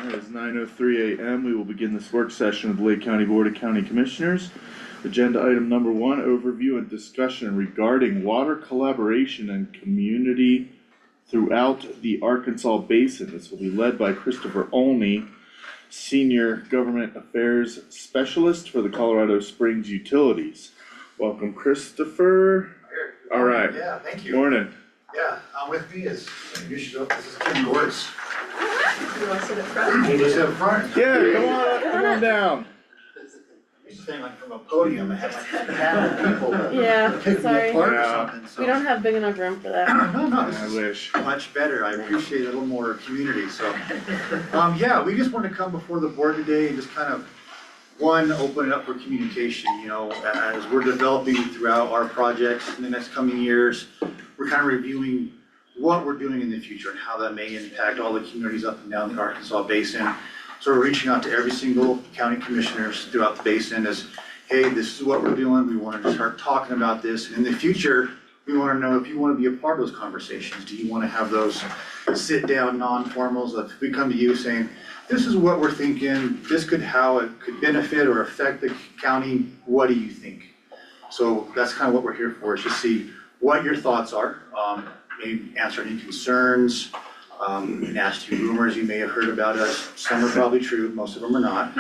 Alright, it's 9:03 a.m. We will begin this work session of the Lake County Board of County Commissioners. Agenda item number 1, overview and discussion regarding water collaboration and community throughout the Arkansas Basin. This will be led by Christopher Olney, Senior Government Affairs Specialist for the Colorado Springs Utilities. Welcome, Christopher. Alright. Yeah, thank you. Morning. Yeah, with me is, you should, this is Kim Gortz. You want to sit up front? You just up front. Yeah, come on down. I used to think like from a podium, I had like a panel of people that Yeah, pick me sorry. apart or Yeah. something, so. We don't have big enough room for that. No, this I is wish. much better. I appreciate a little more community, so. Yeah, we just wanted to come before the board today and just kind of, one, open it up for communication, you know, as we're developing throughout our projects in the next coming years. We're kind of reviewing what we're doing in the future and how that may impact all the communities up and down the Arkansas Basin. So we're reaching out to every single county commissioners throughout the basin as, hey, this is what we're doing. We want to start talking about this. And in the future, we want to know if you want to be a part of those conversations. Do you want to have those sit-down non-formals? If we come to you saying, this is what we're thinking, this could, how it could benefit or affect the county, what do you think? So that's kind of what we're here for, is to see what your thoughts are. Maybe answer any concerns, and ask you rumors you may have heard about us. Some are probably true, most of them are not.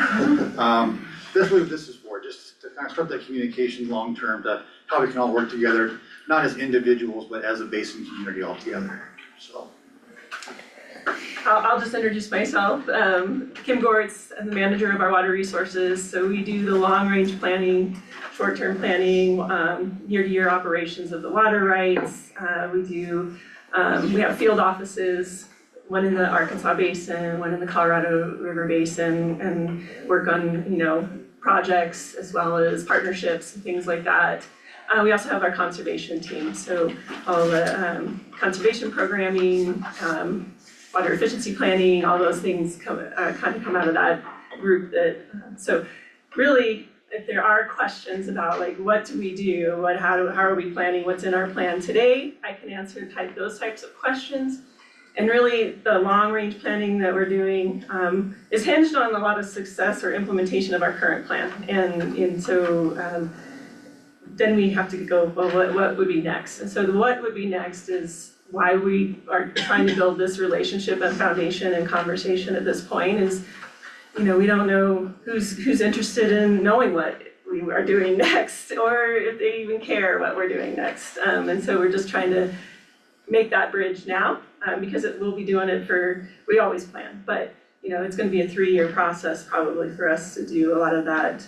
This is what this is for, just to kind of start that communication long-term, to how we can all work together, not as individuals, but as a basin community altogether, so. I'll just introduce myself. Kim Gortz, I'm the manager of our water resources. So we do the long-range planning, short-term planning, year-to-year operations of the water rights. We have field offices, one in the Arkansas Basin, one in the Colorado River Basin, and work on, projects as well as partnerships and things like that. We also have our conservation team, so all the conservation programming, water efficiency planning, all those things kind of come out of that group. So really, if there are questions about like what do we do, how are we planning, what's in our plan today, I can answer those types of questions. And really, the long-range planning that we're doing is hinged on a lot of success or implementation of our current plan. And so then we have to go, well, what would be next? And so the what would be next is why we are trying to build this relationship and foundation and conversation at this point is, we don't know who's interested in knowing what we are doing next, or if they even care what we're doing next. And so we're just trying to make that bridge now, because we'll be doing it we always plan, but it's gonna be a 3-year process probably for us to do a lot of that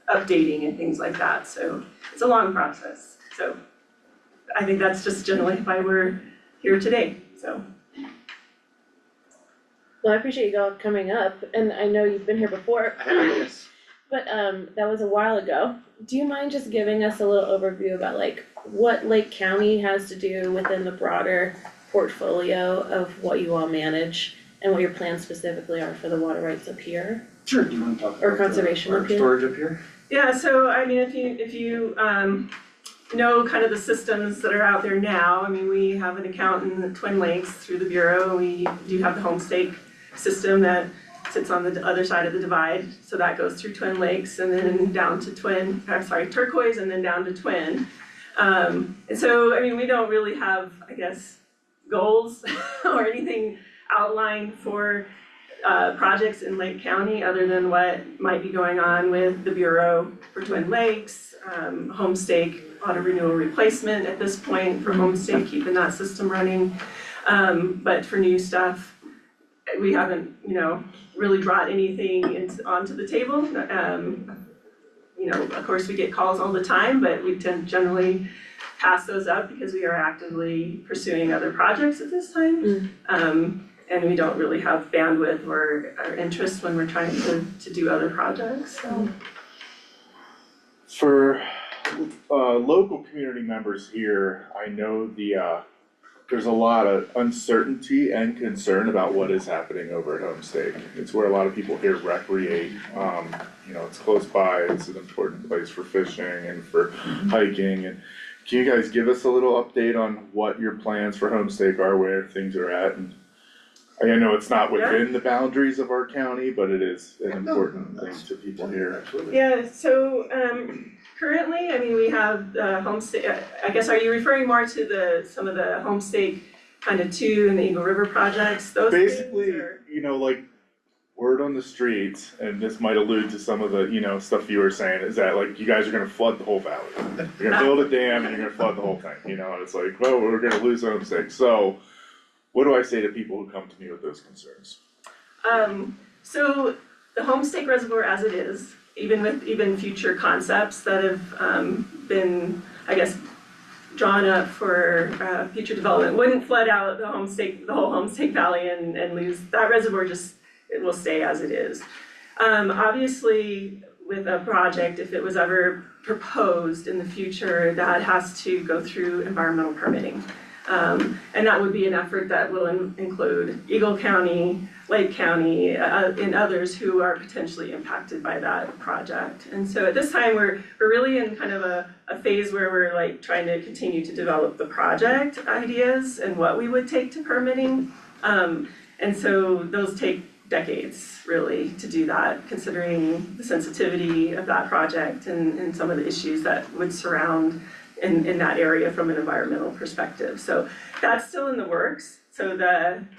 updating and things like that. So it's a long process. So I think that's just generally why we're here today, so. Well, I appreciate you all coming up, and I know you've been here before, Yes. but that was a while ago. Do you mind just giving us a little overview about like what Lake County has to do within the broader portfolio of what you all manage and what your plans specifically are for the water rights up here? Sure, do you want to talk Or about conservation our up here? storage up here? Yeah, so I mean, if you know kind of the systems that are out there now, I mean, we have an account in the Twin Lakes through the Bureau. We do have the Homestake system that sits on the other side of the divide. So that goes through Twin Lakes and then down to Turquoise and then down to Twin. And so, I mean, we don't really have, I guess, goals or anything outlined for projects in Lake County other than what might be going on with the Bureau for Twin Lakes, Homestake, auto renewal replacement at this point for Homestake, keeping that system running. But for new stuff, we haven't, really brought anything onto the table. Of course, we get calls all the time, but we tend generally pass those up because we are actively pursuing other projects at this time. And we don't really have bandwidth or interest when we're trying to do other projects, so. For local community members here, I know there's a lot of uncertainty and concern about what is happening over at Homestake. It's where a lot of people here recreate. It's close by, it's an important place for fishing and for hiking. And can you guys give us a little update on what your plans for Homestake are, where things are at? And I know it's not within the boundaries of our county, but it is an important thing to people here. Absolutely. Yeah, so, currently, I mean, we have the homestake, I guess, are you referring more to some of the homestake kind of 2 and the Eagle River projects, those things, Basically, or? like, word on the streets, and this might allude to some of the, stuff you were saying, is that like, you guys are gonna flood the whole valley. You're gonna build a dam and you're gonna flood the whole thing, and it's like, well, we're gonna lose our homestake, so what do I say to people who come to me with those concerns? So the homestake reservoir as it is, even future concepts that have been, I guess, drawn up for future development wouldn't flood out the whole homestake valley and lose that reservoir. It will stay as it is. Obviously, with a project, if it was ever proposed in the future, that has to go through environmental permitting. And that would be an effort that will include Eagle County, Lake County, and others who are potentially impacted by that project. And so at this time, we're really in kind of a phase where we're like trying to continue to develop the project ideas and what we would take to permitting. And so those take decades really to do that, considering the sensitivity of that project and some of the issues that would surround in that area from an environmental perspective. So that's still in the works. So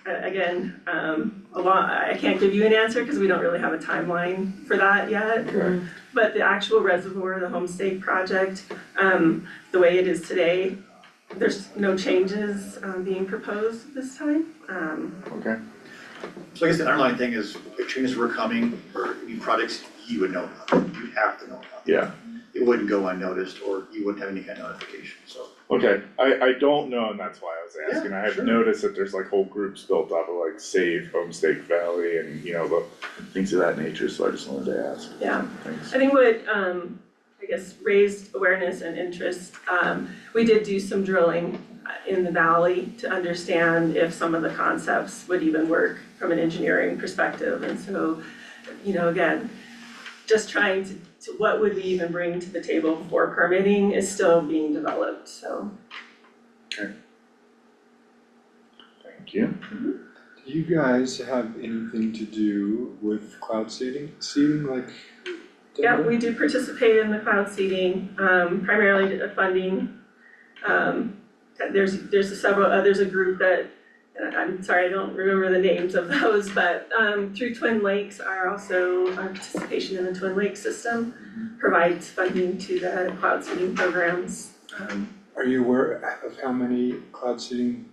again, I can't give you an answer because we don't really have a timeline for that yet. Okay. But the actual reservoir, the homestake project, the way it is today, there's no changes being proposed at this time. Okay. So I guess the underlying thing is, if changes were coming, or new projects, you would know about them. You'd have to know about them. Yeah. It wouldn't go unnoticed, or you wouldn't have any kind of notification, so. Okay, I don't know, and that's why I was asking. Yeah, I have sure. noticed that there's like whole groups built up of like Save Homestake Valley and, the things of that nature, so I just wanted to ask. Yeah. Thanks. I think what, I guess, raised awareness and interest, we did do some drilling in the valley to understand if some of the concepts would even work from an engineering perspective. And so, again, just trying to what would we even bring to the table for permitting is still being developed, so. Okay. Thank you. Do you guys have anything to do with cloud seeding like? Yeah, we do participate in the cloud seeding, primarily funding. There's a group that, I'm sorry, I don't remember the names of those, but through Twin Lakes our participation in the Twin Lakes system provides funding to the cloud seeding programs. Are you aware of how many cloud seeding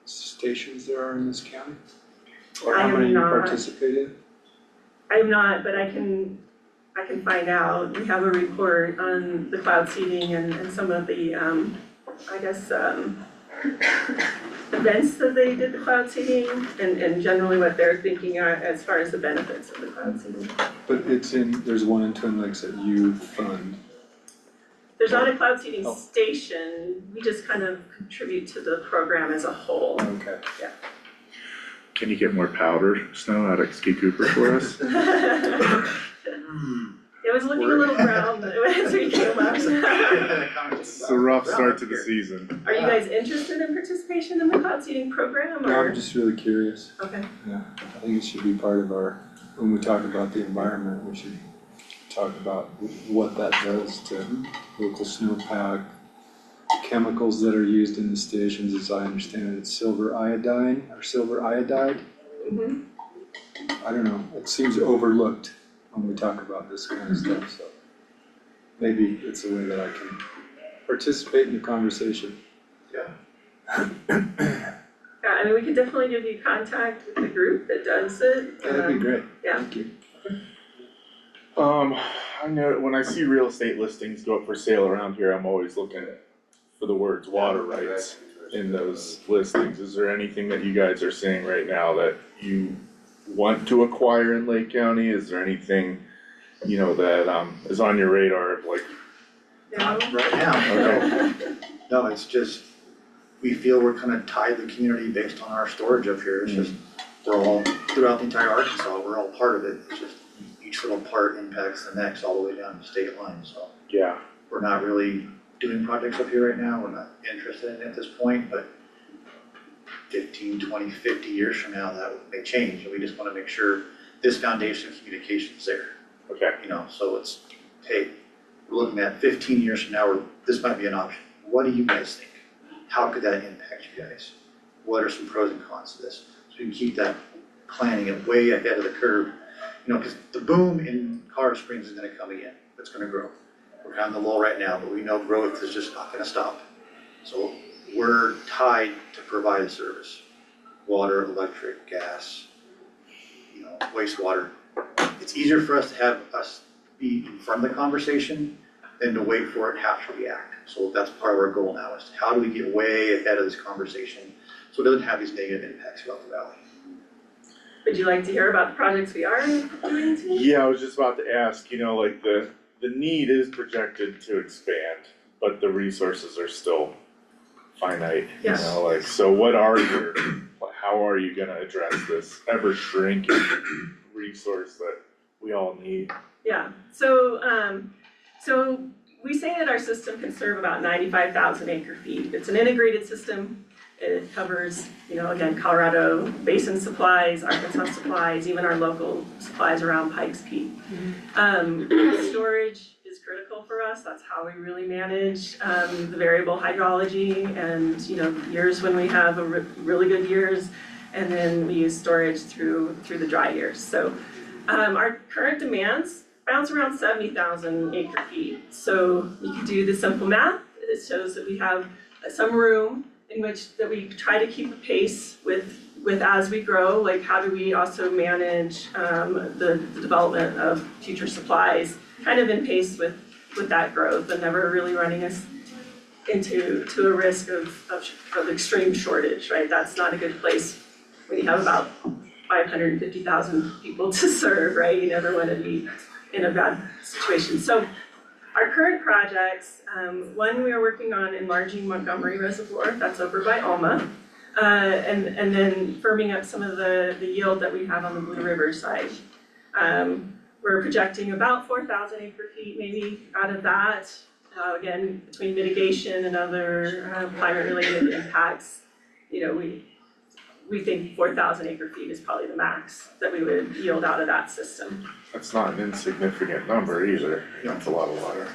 stations there are in this county? Or I how am many you not. participate in? I'm not, but I can find out. We have a report on the cloud seeding and some of the, events that they did the cloud seeding and generally what they're thinking are as far as the benefits of the cloud seeding. But there's one in Twin Lakes that you fund. There's not a cloud seeding Oh. station, we just kind of contribute to the program as a whole. Okay. Can you get more powder snow out of Ski Cooper for us? It was looking a little brown as we came up. It's a rough start to the season. Are you guys interested in participation in the cloud seeding program No, or? I'm just really curious. Okay, Yeah, I think it should be part of when we talk about the environment, we should talk about what that does to local snowpack. Chemicals that are used in the stations, as I understand it, it's silver iodine or silver iodide. I don't know, it seems overlooked when we talk about this kind of stuff, so maybe it's a way that I can participate in the conversation. Yeah. yeah, I mean, we could definitely give you contact with the group that does it. That'd be great, Yeah. thank you. I know when I see real estate listings go up for sale around here, I'm always looking for the words water rights in those listings. Is there anything that you guys are seeing right now that you want to acquire in Lake County? Is there anything, that is on your radar, like? Not right now, no. No, it's just, we feel we're kind of tied to the community based on our storage up here. It's just, we're all, throughout the entire Arkansas, we're all part of it. It's just each little part impacts the next all the way down the state line, so. Yeah. We're not really doing projects up here right now. We're not interested in it at this point, but 15, 20, 50 years from now, that may change, and we just wanna make sure this foundation of communication is there, Okay, you know, so it's, hey, we're looking at 15 years from now, this might be an option. What do you guys think? How could that impact you guys? What are some pros and cons to this? So we can keep that planning it way ahead of the curve, you know, because the boom in Colorado Springs is gonna come again, it's gonna grow. We're on the lull right now, but we know growth is just not gonna stop. So we're tied to provide a service, water, electric, gas, you know, wastewater. It's easier for us to have us be in front of the conversation than to wait for it and have to react. So that's part of our goal now, is how do we get way ahead of this conversation so it doesn't have these negative impacts throughout the valley. Would you like to hear about the projects we are doing today? yeah, I was just about to ask, you know, like the need is projected to expand, but the resources are still finite, you Yes. know, like, so what are your, how are you gonna address this ever shrinking resource that we all need? Yeah, so we say that our system can serve about 95,000 acre feet. It's an integrated system. It covers, you know, again, Colorado Basin supplies, Arkansas supplies, even our local supplies around Pikes Peak. Storage is critical for us. That's how we really manage the variable hydrology and, you know, years when we have really good years, and then we use storage through the dry years. So our current demands bounce around 70,000 acre feet. So you can do the simple math. It shows that we have some room in which that we try to keep a pace with as we grow. Like, how do we also manage the development of future supplies, kind of in pace with that growth, and never really running us into a risk of extreme shortage, right? That's not a good place when you have about 550,000 people to serve, right? You never want to be in a bad situation. So our current projects, one we are working on enlarging Montgomery Reservoir, that's over by Alma, and then firming up some of the yield that we have on the Blue River side. We're projecting about 4,000 acre feet maybe out of that. Again, between mitigation and other climate-related impacts, you know, we think 4,000 acre feet is probably the max that we would yield out of that system. That's not an insignificant number either, that's a lot of water.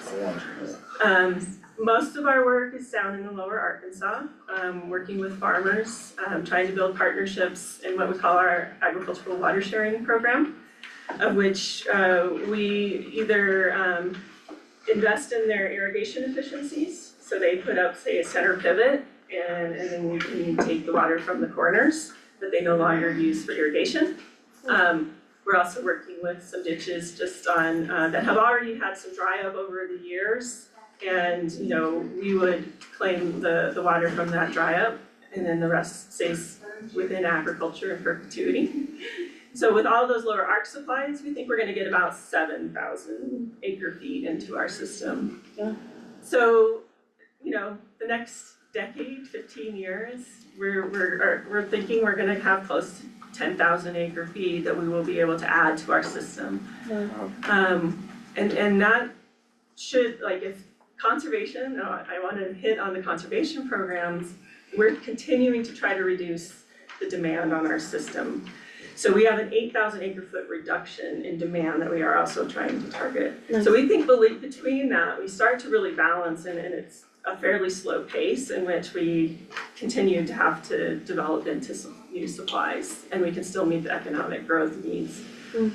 Most of our work is down in the lower Arkansas, working with farmers, trying to build partnerships in what we call our agricultural water sharing program, of which we either invest in their irrigation efficiencies, so they put up, say, a center pivot, and then we can take the water from the corners that they no longer use for irrigation. We're also working with some ditches just on, that have already had some dry up over the years. And, you know, we would claim the water from that dry up, and then the rest stays within agriculture in perpetuity. So with all those lower arc supplies, we think we're gonna get about 7,000 acre feet into our system. Yeah. So, you know, the next decade, 15 years, we're thinking we're gonna have close to 10,000 acre feet that we will be able to add to our system. And that should, like, if conservation, I wanna hit on the conservation programs, we're continuing to try to reduce the demand on our system. So we have an 8,000 acre foot reduction in demand that we are also trying to target. Nice. So we think between that, we start to really balance, and it's a fairly slow pace in which we continue to have to develop into some new supplies, and we can still meet the economic growth needs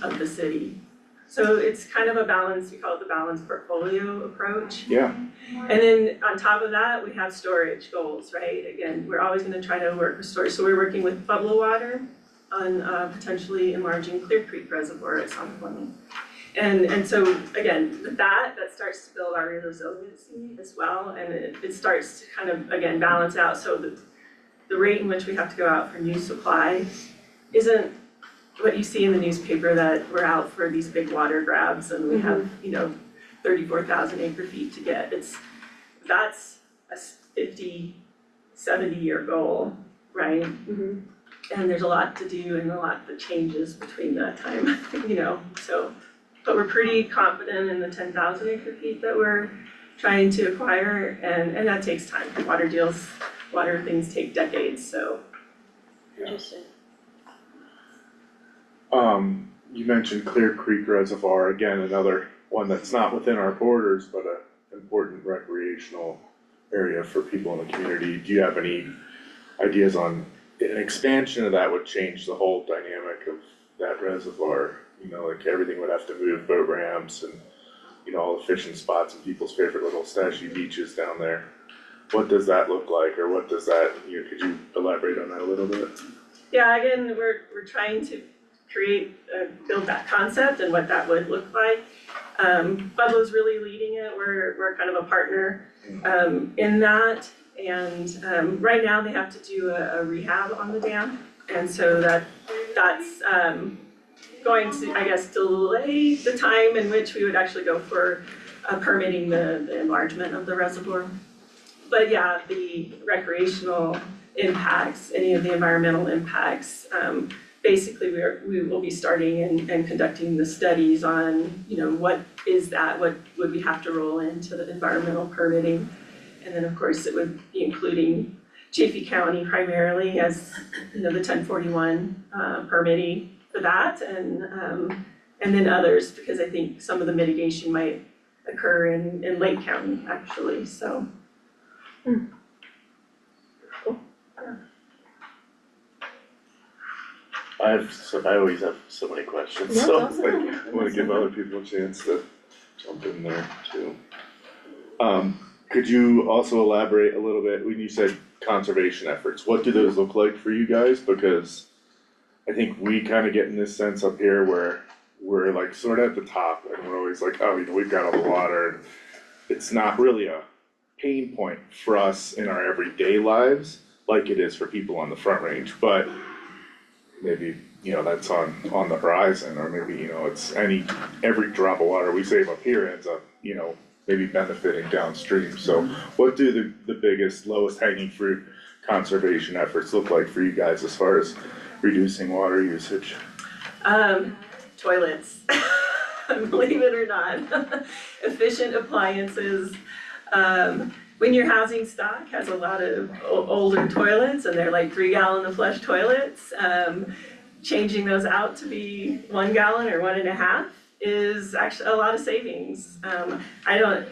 of the city. So it's kind of a balance, we call it the balanced portfolio approach. Yeah, And then on top of that, we have storage goals, right? Again, we're always gonna try to work with storage, so we're working with Pueblo Water on potentially enlarging Clear Creek Reservoir at some point. And so again, with that starts to build our resiliency as well, and it starts to kind of, again, balance out, so the rate in which we have to go out for new supply isn't what you see in the newspaper, that we're out for these big water grabs and we have, you know, 34,000 acre feet to get. That's a 50, 70-year goal, right? Mm-hmm. And there's a lot to do and a lot that changes between that time, you know, so. But we're pretty confident in the 10,000 acre feet that we're trying to acquire, and that takes time. Water things take decades, so Interesting. You mentioned Clear Creek Reservoir, again, another one that's not within our borders, but a important recreational area for people in the community. Do you have any ideas on, an expansion of that would change the whole dynamic of that reservoir? You know, like everything would have to move, boat ramps and, you know, all the fishing spots and people's favorite little stashy beaches down there. What does that look like, or what does that, you know, could you elaborate on that a little bit? Yeah, again, we're trying to create, build that concept and what that would look like. Pueblo's really leading it, we're kind of a partner, in that. And, right now they have to do a rehab on the dam. And so that's going to, I guess, delay the time in which we would actually go for permitting the enlargement of the reservoir. But yeah, the recreational impacts, any of the environmental impacts, basically we will be starting and conducting the studies on, you know, what is that, what would we have to roll into the environmental permitting. And then of course it would be including Chaffey County primarily as, you know, the 1041 permitting for that, and then others, because I think some of the mitigation might occur in Lake County actually, so. I always have so many questions, That's so awesome. I wanna give other people a chance to jump in there too. Could you also elaborate a little bit, when you said conservation efforts, what do those look like for you guys? Because I think we kinda get in this sense up here where we're like sort of at the top and we're always like, oh, you know, we've got all the water, and it's not really a pain point for us in our everyday lives like it is for people on the Front Range, but maybe, you know, that's on the horizon, or maybe, you know, it's every drop of water we save up here ends up, you know, maybe benefiting downstream. So what do the biggest, lowest hanging fruit conservation efforts look like for you guys as far as reducing water usage? Toilets, believe it or not, efficient appliances. When your housing stock has a lot of older toilets and they're like 3-gallon of flush toilets, changing those out to be 1 gallon or 1.5 is actually a lot of savings. I don't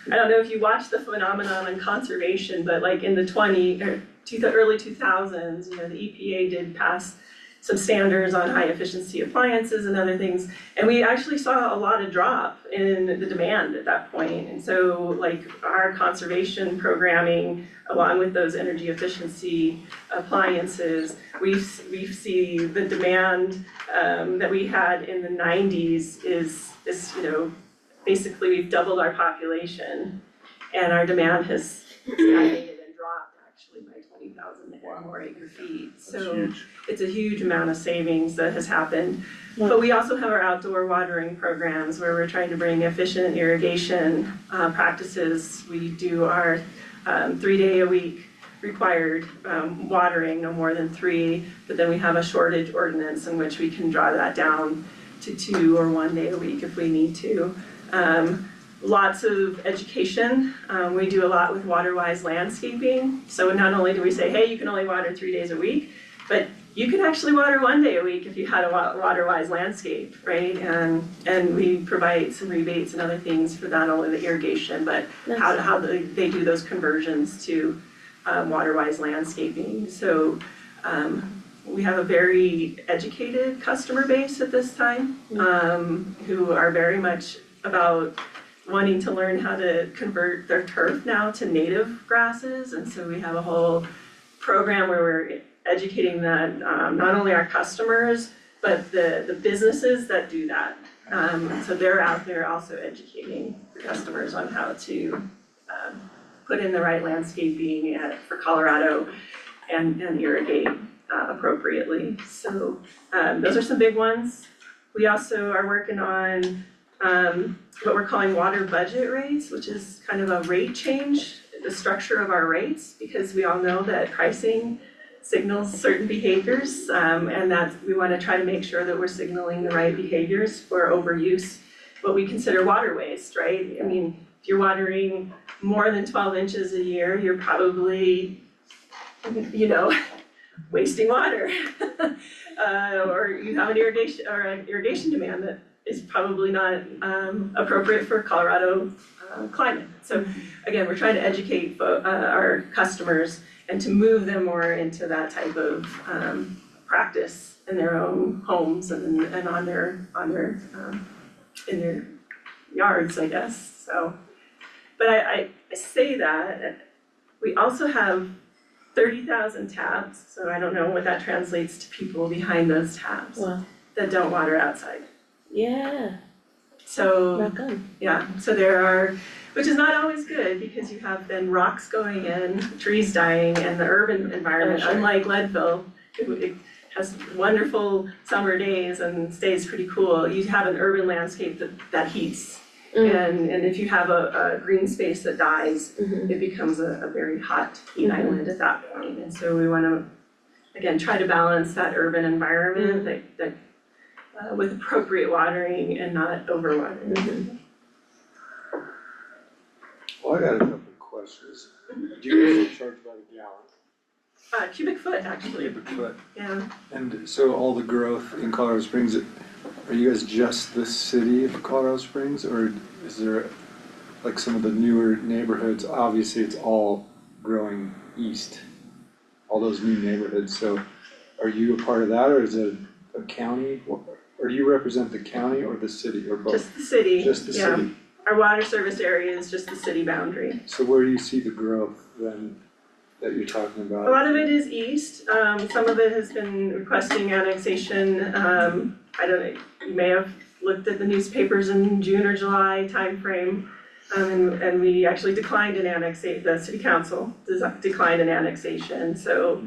know if you watch the phenomenon in conservation, but like in the early 2000s, you know, the EPA did pass some standards on high efficiency appliances and other things, and we actually saw a lot of drop in the demand at that point. And so like our conservation programming, along with those energy efficiency appliances, we see the demand that we had in the 90s is, you know, basically we've doubled our population and our demand has stagnated and dropped actually by 20,000 or more acre feet. So it's a huge amount of savings that has happened. But we also have our outdoor watering programs where we're trying to bring efficient irrigation practices. We do our 3-day-a-week required watering, no more than 3, but then we have a shortage ordinance in which we can draw that down to 2 or 1 day a week if we need to. Lots of education. We do a lot with water-wise landscaping. So not only do we say, hey, you can only water 3 days a week, but you can actually water 1 day a week if you had a water-wise landscape, right? And we provide some rebates and other things for not only the irrigation, but how they do those conversions to water-wise landscaping. So we have a very educated customer base at this time, who are very much about wanting to learn how to convert their turf now to native grasses. And so we have a whole program where we're educating that, not only our customers, but the businesses that do that. So they're out there also educating customers on how to put in the right landscaping for Colorado and irrigate appropriately. So those are some big ones. We also are working on what we're calling water budget rates, which is kind of a rate change, the structure of our rates, because we all know that pricing signals certain behaviors, and that we want to try to make sure that we're signaling the right behaviors for overuse, what we consider water waste, right? I mean, if you're watering more than 12 inches a year, you're probably, you know, wasting water. Or you have an irrigation demand that is probably not appropriate for Colorado climate. So again, we're trying to educate our customers and to move them more into that type of practice in their own homes and on their in their yards, I guess. So, but I say that we also have 30,000 tabs, so I don't know what that translates to people behind those tabs Wow, that don't water outside. yeah, So, rock on. yeah, so there are, which is not always good because you have then rocks going in, trees dying, and the urban environment, Oh, sure. unlike Leadville, it has wonderful summer days and stays pretty cool. You have an urban landscape that heats. And if you have a green space that dies, it becomes a very hot heat island at that point. And so we wanna, again, try to balance that urban environment that with appropriate watering and not overwatering. Well, I got a couple of questions. Do you guys charge by the gallon? Cubic foot, actually, Cubic foot? yeah. And so all the growth in Colorado Springs, are you guys just the city of Colorado Springs, or is there, like some of the newer neighborhoods, obviously it's all growing east, all those new neighborhoods, so are you a part of that, or is it a county? Or do you represent the county or the city, or both? Just the city, Just the yeah. city? Our water service area is just the city boundary. So where do you see the growth then that you're talking about? A lot of it is east, some of it has been requesting annexation, I don't know, you may have looked at the newspapers in June or July timeframe. And we actually declined an the city council declined an annexation, so,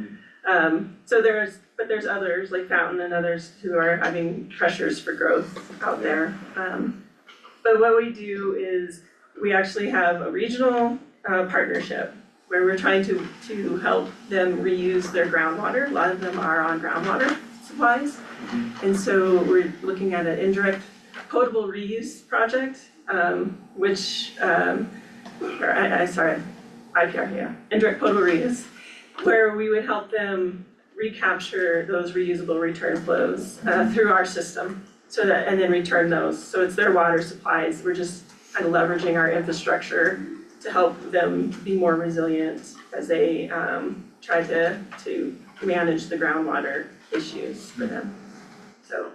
there's others like Fountain and others who are having pressures for growth out there. But what we do is, we actually have a regional, partnership where we're trying to help them reuse their groundwater. A lot of them are on groundwater supplies. And so we're looking at an indirect potable reuse project, which, IPR, yeah, indirect potable reuse, where we would help them recapture those reusable return flows through our system, so that, and then return those. So it's their water supplies, we're just kind of leveraging our infrastructure to help them be more resilient as they try to manage the groundwater issues for them. So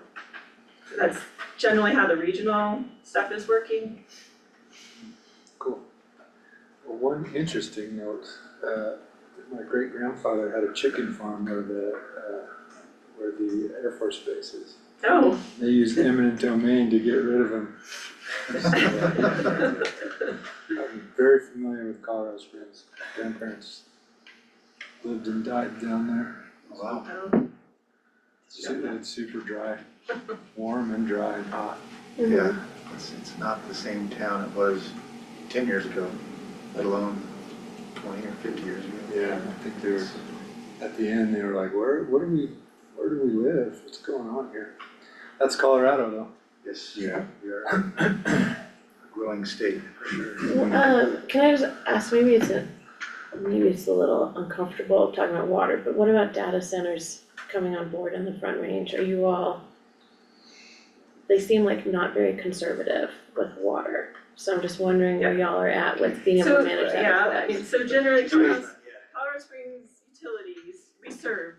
that's generally how the regional stuff is working. Cool. Well, one interesting note, my great grandfather had a chicken farm where the Air Force Base is. Oh. They used eminent domain to get rid of them. So, I'm very familiar with Colorado Springs. Grandparents lived and died down there. Wow. It's super dry, warm and dry and hot. Yeah, it's not the same town it was 10 years ago, let alone 20 or 50 years ago. Yeah, I think they were, at the end, they were like, where do we live? What's going on here? That's Colorado though. Yes, Yeah. we are a growing state for sure. Can I just ask, maybe it's a little uncomfortable talking about water, but what about data centers coming on board in the Front Range? Are you all, they seem like not very conservative with water, so I'm just wondering where y'all are at with being able to manage that Yeah, I effect. mean, so generally, Colorado Springs utilities, we serve,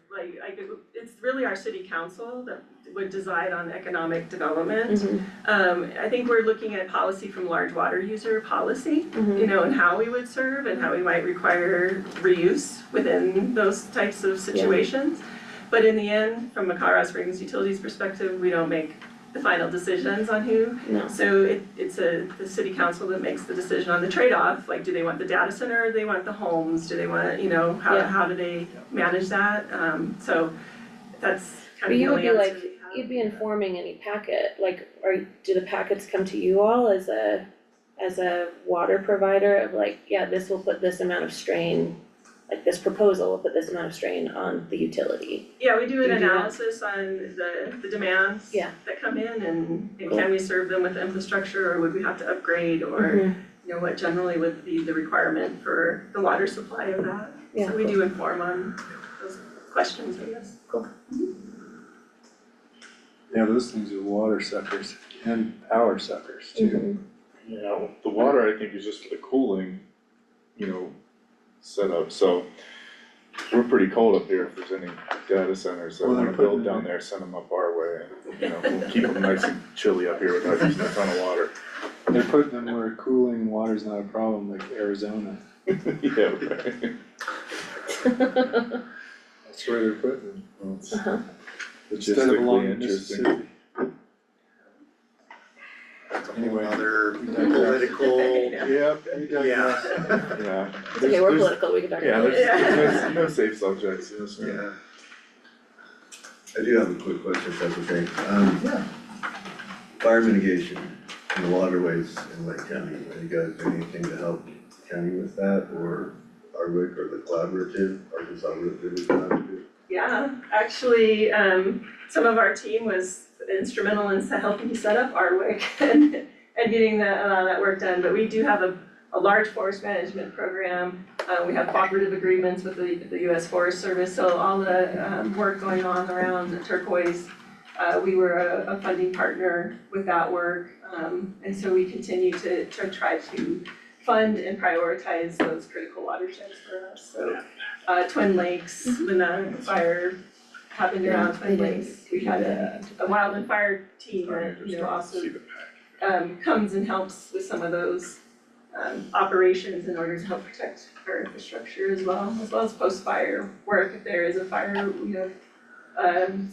it's really our city council that would decide on economic development. I think we're looking at policy from large water user policy, you know, and how we would serve and how we might require reuse within those types of situations. But in the end, from a Colorado Springs utilities perspective, we don't make the final decisions on who. No. So it's the city council that makes the decision on the trade-off, like, do they want the data center, or do they want the homes, do they want, how do they manage that? So that's kind of the only answer we have. You'd be informing any packet, do the packets come to you all as a water provider of this will put this amount of strain, like this proposal will put this amount of strain on the utility? Yeah, we do an Do you do that? analysis on the demands that come in, and can we serve them with infrastructure, or would we have to upgrade, or what generally would be the requirement for the water supply of that? Yeah, So we do inform on questions, I guess. Yeah, those things are water suckers and power suckers too. Yeah, the water I think is just for the cooling, setup, so we're pretty cold up here. If there's any data centers that Well, they're wanna build putting down there, send them up our way, and, we'll keep them nice and chilly up here without using a ton of water. They're putting them where cooling water's not a problem, like Arizona. Yeah, right. That's where they're putting them. Well, it's Instead of logistically along interesting. Mississippi. That's a whole Anyway, other we digress. political, Yep, yeah. yeah. Okay, we're political, we can talk Yeah, about it. there's no safe subjects, so. Yeah. I do have a quick question, if that's okay. Fire mitigation in the waterways in Lake County, have you guys done anything to help the county with that, or Hardwick, or the collaborative, Arkansas River Collaborative? Yeah, actually, some of our team was instrumental in helping set up Ardwick and getting that work done, but we do have a large forest management program. We have cooperative agreements with the US Forest Service, so all the work going on around the turquoise, we were a funding partner with that work. And so we continue to try to fund and prioritize those critical watersheds for us. So Twin Lakes, when the fire happened around Twin Lakes, we had a wildland fire team that, also comes and helps with some of those operations in order to help protect our infrastructure as well as post-fire work. If there is a fire, we have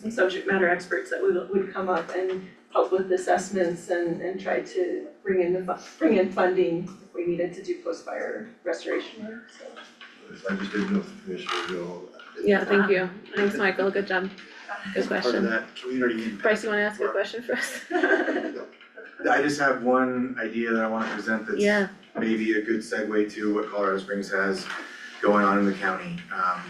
some subject matter experts that would come up and help with assessments and try to bring in funding if we needed to do post-fire restoration work, so. I just didn't know if the commissioner knew all that. Yeah, thank you. Thanks, Michael. Good job. Good Part of question. that community impact. Bryce, you wanna ask a question for us? I just have one idea that I wanna present that's Yeah, maybe a good segue to what Colorado Springs has going on in the county.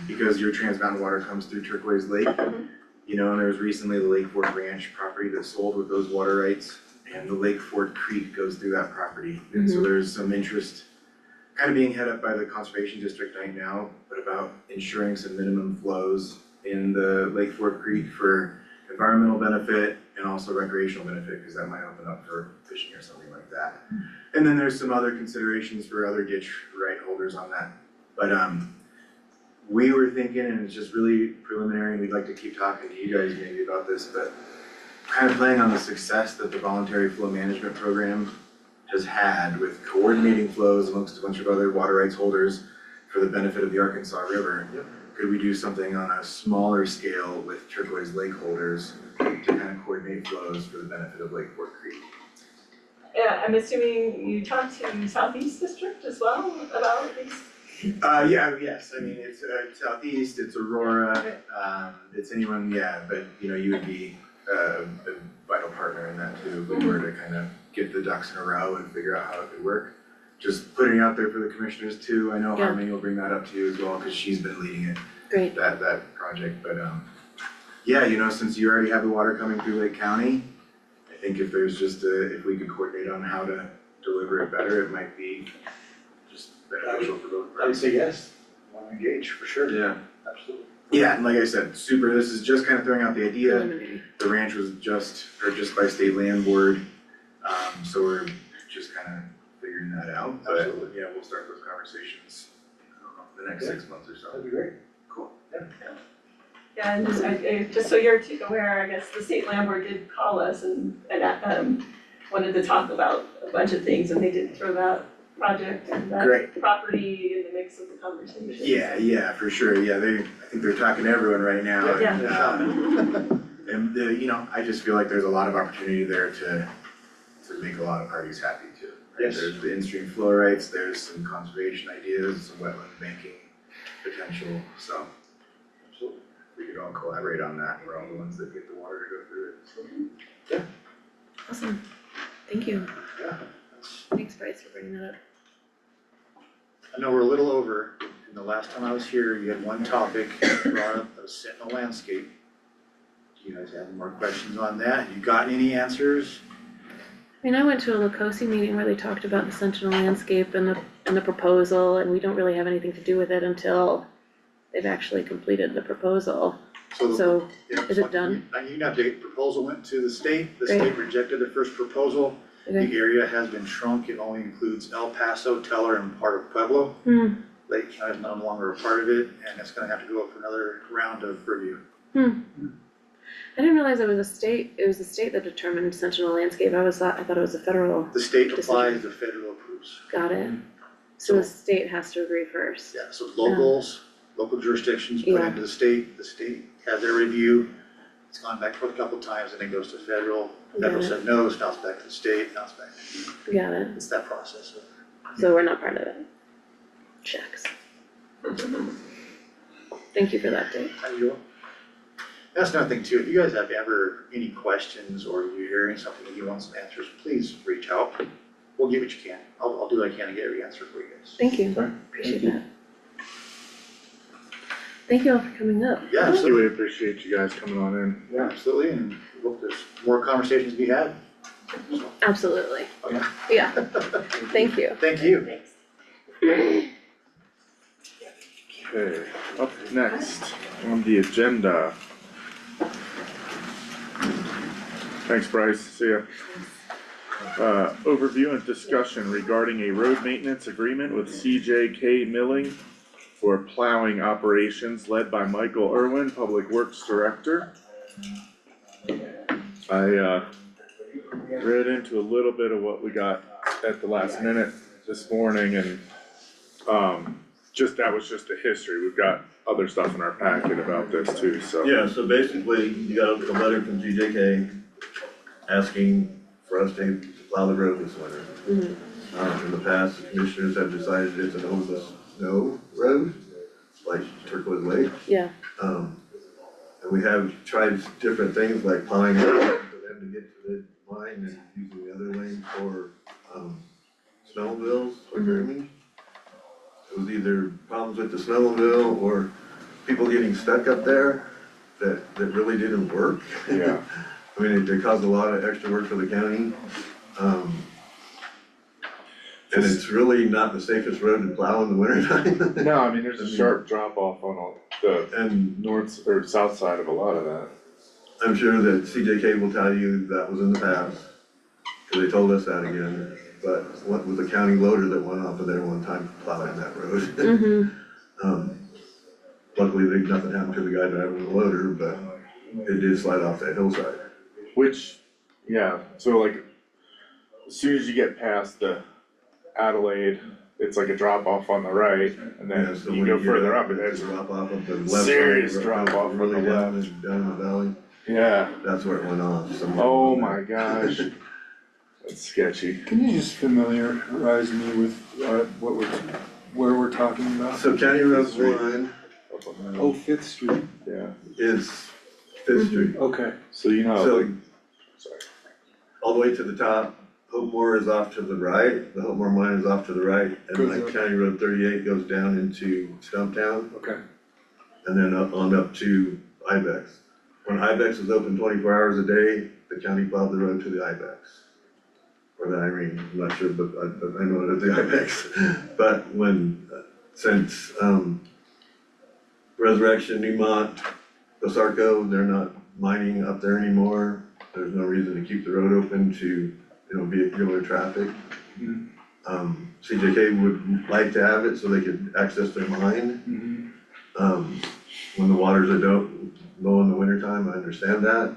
Because your Trans Mountain water comes through Turquoise Lake, and there was recently the Lake Fork Ranch property that sold with those water rights, and the Lake Fork Creek goes through that property. And so there's some interest kind of being head up by the Conservation District right now, but about ensuring some minimum flows in the Lake Fork Creek for environmental benefit and also recreational benefit, because that might open up for fishing or something like that. And then there's some other considerations for other ditch right holders on that. But we were thinking, and it's just really preliminary, and we'd like to keep talking to you guys maybe about this, but kind of playing on the success that the voluntary flow management program has had with coordinating flows amongst a bunch of other water rights holders for the benefit of the Arkansas River. Could we do something on a smaller scale with Turquoise Lake holders to kind of coordinate flows for the benefit of Lake Fork Creek? Yeah, I'm assuming you talked to Southeast District as well about these? Yes, I mean, it's Southeast, it's Aurora, it's anyone, but you would be a vital partner in that too, if we were to kind of get the ducks in a row and figure out how it could work. Just putting it out there for the commissioners too, I know Yeah. Harmony will bring that up to you as well, cause she's been leading it, great. that project, but since you already have the water coming through Lake County, I think if there's just if we could coordinate on how to deliver it better, it might be just beneficial for both parties. I would say yes, want to engage, for sure. Yeah. Absolutely. Yeah, and like I said, this is just kind of throwing out the idea. Preliminary. The ranch was just purchased by state land board, so we're just kind of figuring that out. But Absolutely. we'll start those conversations, the next 6 months or so. That'd be great. Cool. Yeah, and just so you're aware, I guess the state land board did call us and wanted to talk about a bunch of things, and they did throw that project and that Great. property in the mix of the conversation. Yeah, for sure. Yeah, I think they're talking to everyone right now. Yeah. And I just feel like there's a lot of opportunity there to make a lot of parties happy too. Right? Yes. There's the in-stream flow rights, there's some conservation ideas, some wetland banking potential, so. Absolutely. We could all collaborate on that, we're all the ones that get the water to go through it, so. Awesome. Thank you. Yeah. Thanks, Bryce, for bringing that up. I know we're a little over, and the last time I was here, you had one topic brought up that was sentinel landscape. Do you guys have any more questions on that? You gotten any answers? I mean, I went to a Lacosi meeting where they talked about the Sentinel landscape and the proposal, and we don't really have anything to do with it until they've actually completed the proposal, So, so yeah, is it done? You can update, proposal went to the state Great. state rejected their first proposal. The Okay. area has been shrunk, it only includes El Paso, Teller, and part of Pueblo. Lake County is no longer a part of it, and it's gonna have to go up for another round of review. I didn't realize it was the state that determined Sentinel landscape, I thought it was a federal, The state Decision. applies, the federal approves. got it? So the state has to agree first. Yeah, so local jurisdictions put Yeah. into the state has their review. It's gone back forth a couple times, and then goes to federal. Federal Got it. said no, it's bounced back to the state, now it's back. Got it, It's that process. so we're not part of it. Shucks. Thank you for that, Dave. How you doing? That's another thing too, if you guys have ever any questions or you're hearing something and you want some answers, please reach out. We'll give what you can. I'll do what I can to get every answer for you guys. Thank you, Sorry. appreciate that. Thank you all for coming up. Yeah, We absolutely. really appreciate you guys coming on in. Yeah, absolutely, and hope there's more conversations to be had. So, Absolutely, okay. yeah, thank you. Thank you. Thanks. Okay, up next on the agenda. Thanks, Bryce, see ya. Overview and discussion regarding a road maintenance agreement with CJK Milling for plowing operations led by Michael Irwin, Public Works Director. I read into a little bit of what we got at the last minute this morning, and that was just a history. We've got other stuff in our packet about this too, so. Yeah, so basically, you got a letter from GJK asking for us to plow the road this winter. In the past, the commissioners have decided it's an over the snow road, like Turquoise Lake. Yeah, And we have tried different things like plowing for them to get to the line and using the other lane for, snowmobiles or grooming. It was either problems with the snowmobile or people getting stuck up there that really didn't work. Yeah. I mean, it caused a lot of extra work for the county. And it's really not the safest road to plow in the wintertime. No, I mean, there's a sharp drop off on all the And north or south side of a lot of that. I'm sure that CJK will tell you that was in the past, because they told us that again. But what was the county loader that went off of there one time plowing that road? Luckily, nothing happened to the guy driving the loader, but it did slide off that hillside. Which, yeah, so like, as soon as you get past the Adelaide, it's like a drop off on the right, and Yeah, then so you when go get further up, up, and it's it's, a drop off of the left side. serious right, drop off on really the down left. down in the valley. yeah, That's where it went off. somewhere oh along my there. gosh. That's sketchy. Can you just familiarize me with, where we're talking about? So County Road 1 Oh, Fifth Street, Yeah, is Fifth Street. okay. so you know, So- like, sorry. All the way to the top, Hopemore is off to the right, the Hopemore mine is off to the right, and Goes like up. County Road 38 goes down into Stumptown, Okay, and then up to Ibex. When Ibex was open 24 hours a day, the county plowed the road to the Ibex. Or the Irene, I'm not sure, but I know it as the Ibex. But since Resurrection, Newmont, Osarco, they're not mining up there anymore, there's no reason to keep the road open to, vehicular traffic. CJK would like to have it so they could access their mine. When the waters are low in the wintertime, I understand that,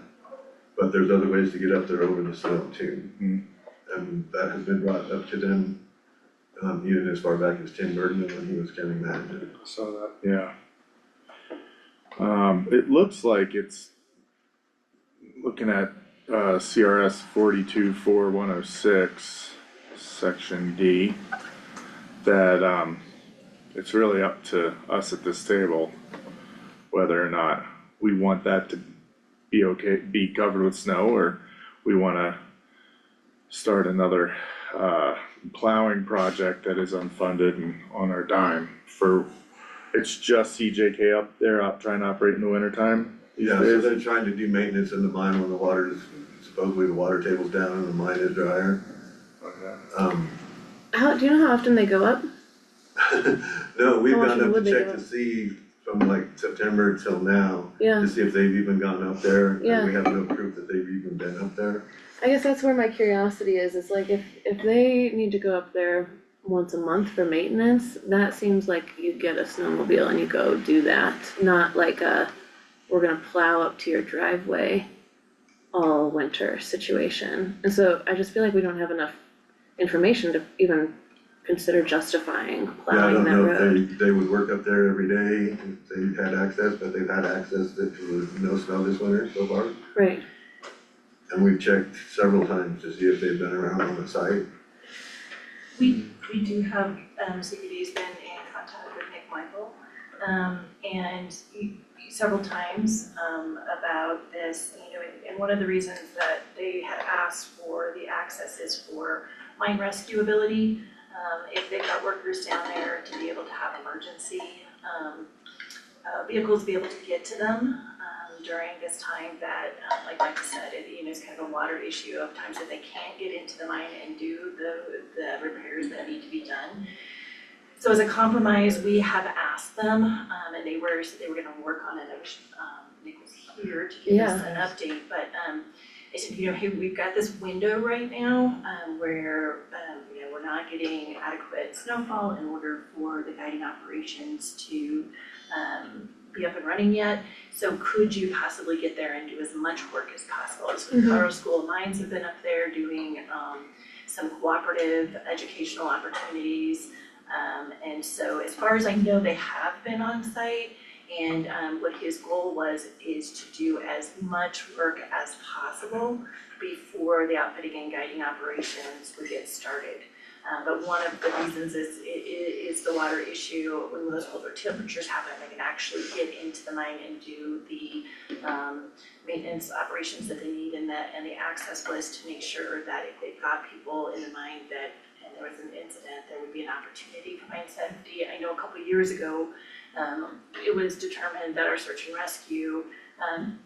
but there's other ways to get up there over the snow too. And that has been brought up to them, even as far back as Tim Bergman when he was county manager. saw that. Yeah. It looks like it's, looking at, CRS 424106, section D, that, it's really up to us at this table whether or not we want that to be covered with snow, or we wanna start another, plowing project that is unfunded and on our dime for, it's just CJK up there, trying to operate in the wintertime these Yeah, so days? they're trying to do maintenance in the mine when the water is, supposedly the water table's down and the mine is drier. do you know how often they go up? No, we've How gone often up to would they check go? to see, from like September till now, Yeah, to see if they've even gone up there. Yeah. And we have no proof that they've even been up there. I guess that's where my curiosity is like if they need to go up there once a month for maintenance, that seems like you get a snowmobile and you go do that, not like we're gonna plow up to your driveway all winter situation. And so I just feel like we don't have enough information to even consider justifying Yeah, I plowing don't that know road. if they would work up there every day if they had access, but they've had access to no snow this winter so far. Right, And we've checked several times to see if they've been around on the site. We do have, CPD's been in contact with Nick Michael, and several times, about this, and one of the reasons that they had asked for the access is for mine rescue ability. If they've got workers down there to be able to have emergency, vehicles be able to get to them, during this time that, like Michael said, it's kind of a water issue of times that they can't get into the mine and do the repairs that need to be done. So as a compromise, we have asked them, and they said they were gonna work on it. I wish, Nick was here to give us an update, but, I said, hey, we've got this window right now, where, we're not getting adequate snowfall in order for the guiding operations to, be up and running yet. So could you possibly get there and do as much work as possible? So the Colorado School of Mines have been up there doing, some cooperative educational opportunities. And so as far as I know, they have been on site, and what his goal is to do as much work as possible before the outfitting and guiding operations would get started. But one of the reasons is the water issue. When those colder temperatures happen, they can actually get into the mine and do the maintenance operations that they need, and the access was to make sure that if they've got people in the mine and there was an incident, there would be an opportunity for mine safety. I know a couple of years ago, it was determined that our search and rescue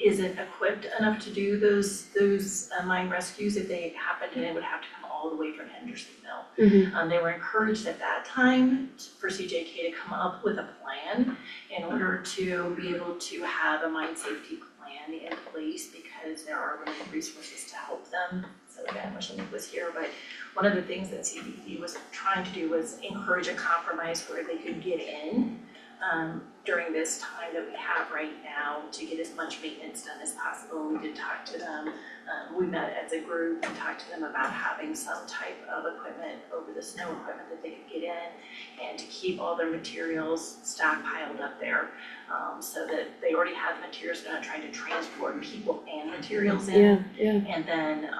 isn't equipped enough to do those mine rescues if they happened, and it would have to come all the way from Hendersonville. They were encouraged at that time for CJK to come up with a plan in order to be able to have a mine safety plan in place, because there are limited resources to help them. So again, I wish Nick was here, but one of the things that CBD was trying to do was encourage a compromise where they could get in during this time that we have right now to get as much maintenance done as possible. We did talk to them. We met as a group and talked to them about having some type of equipment over the snow equipment that they could get in, and to keep all their materials stockpiled up there, so that they already have materials. They're not trying to transport people and materials in. yeah, And then,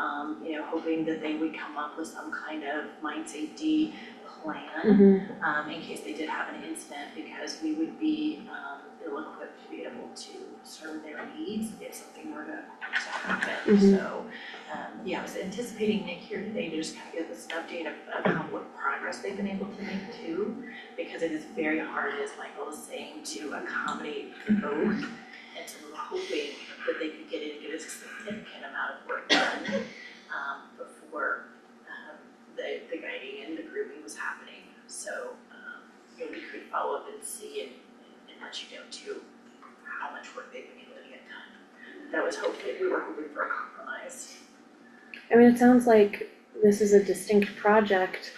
hoping that they would come up with some kind of mine safety plan, in case they did have an incident, because we would be, ill-equipped to be able to serve their needs if something were to happen. So, I was anticipating Nick here today to just kind of give us an update of what progress they've been able to make too, because it is very hard, as Michael was saying, to accommodate both. And so we're hoping that they could get in and get a significant amount of work done, before the guiding and the grooming was happening. So, we could follow up and see and let you know too how much work they've been able to get done. That was we were hoping for a compromise. I mean, it sounds like this is a distinct project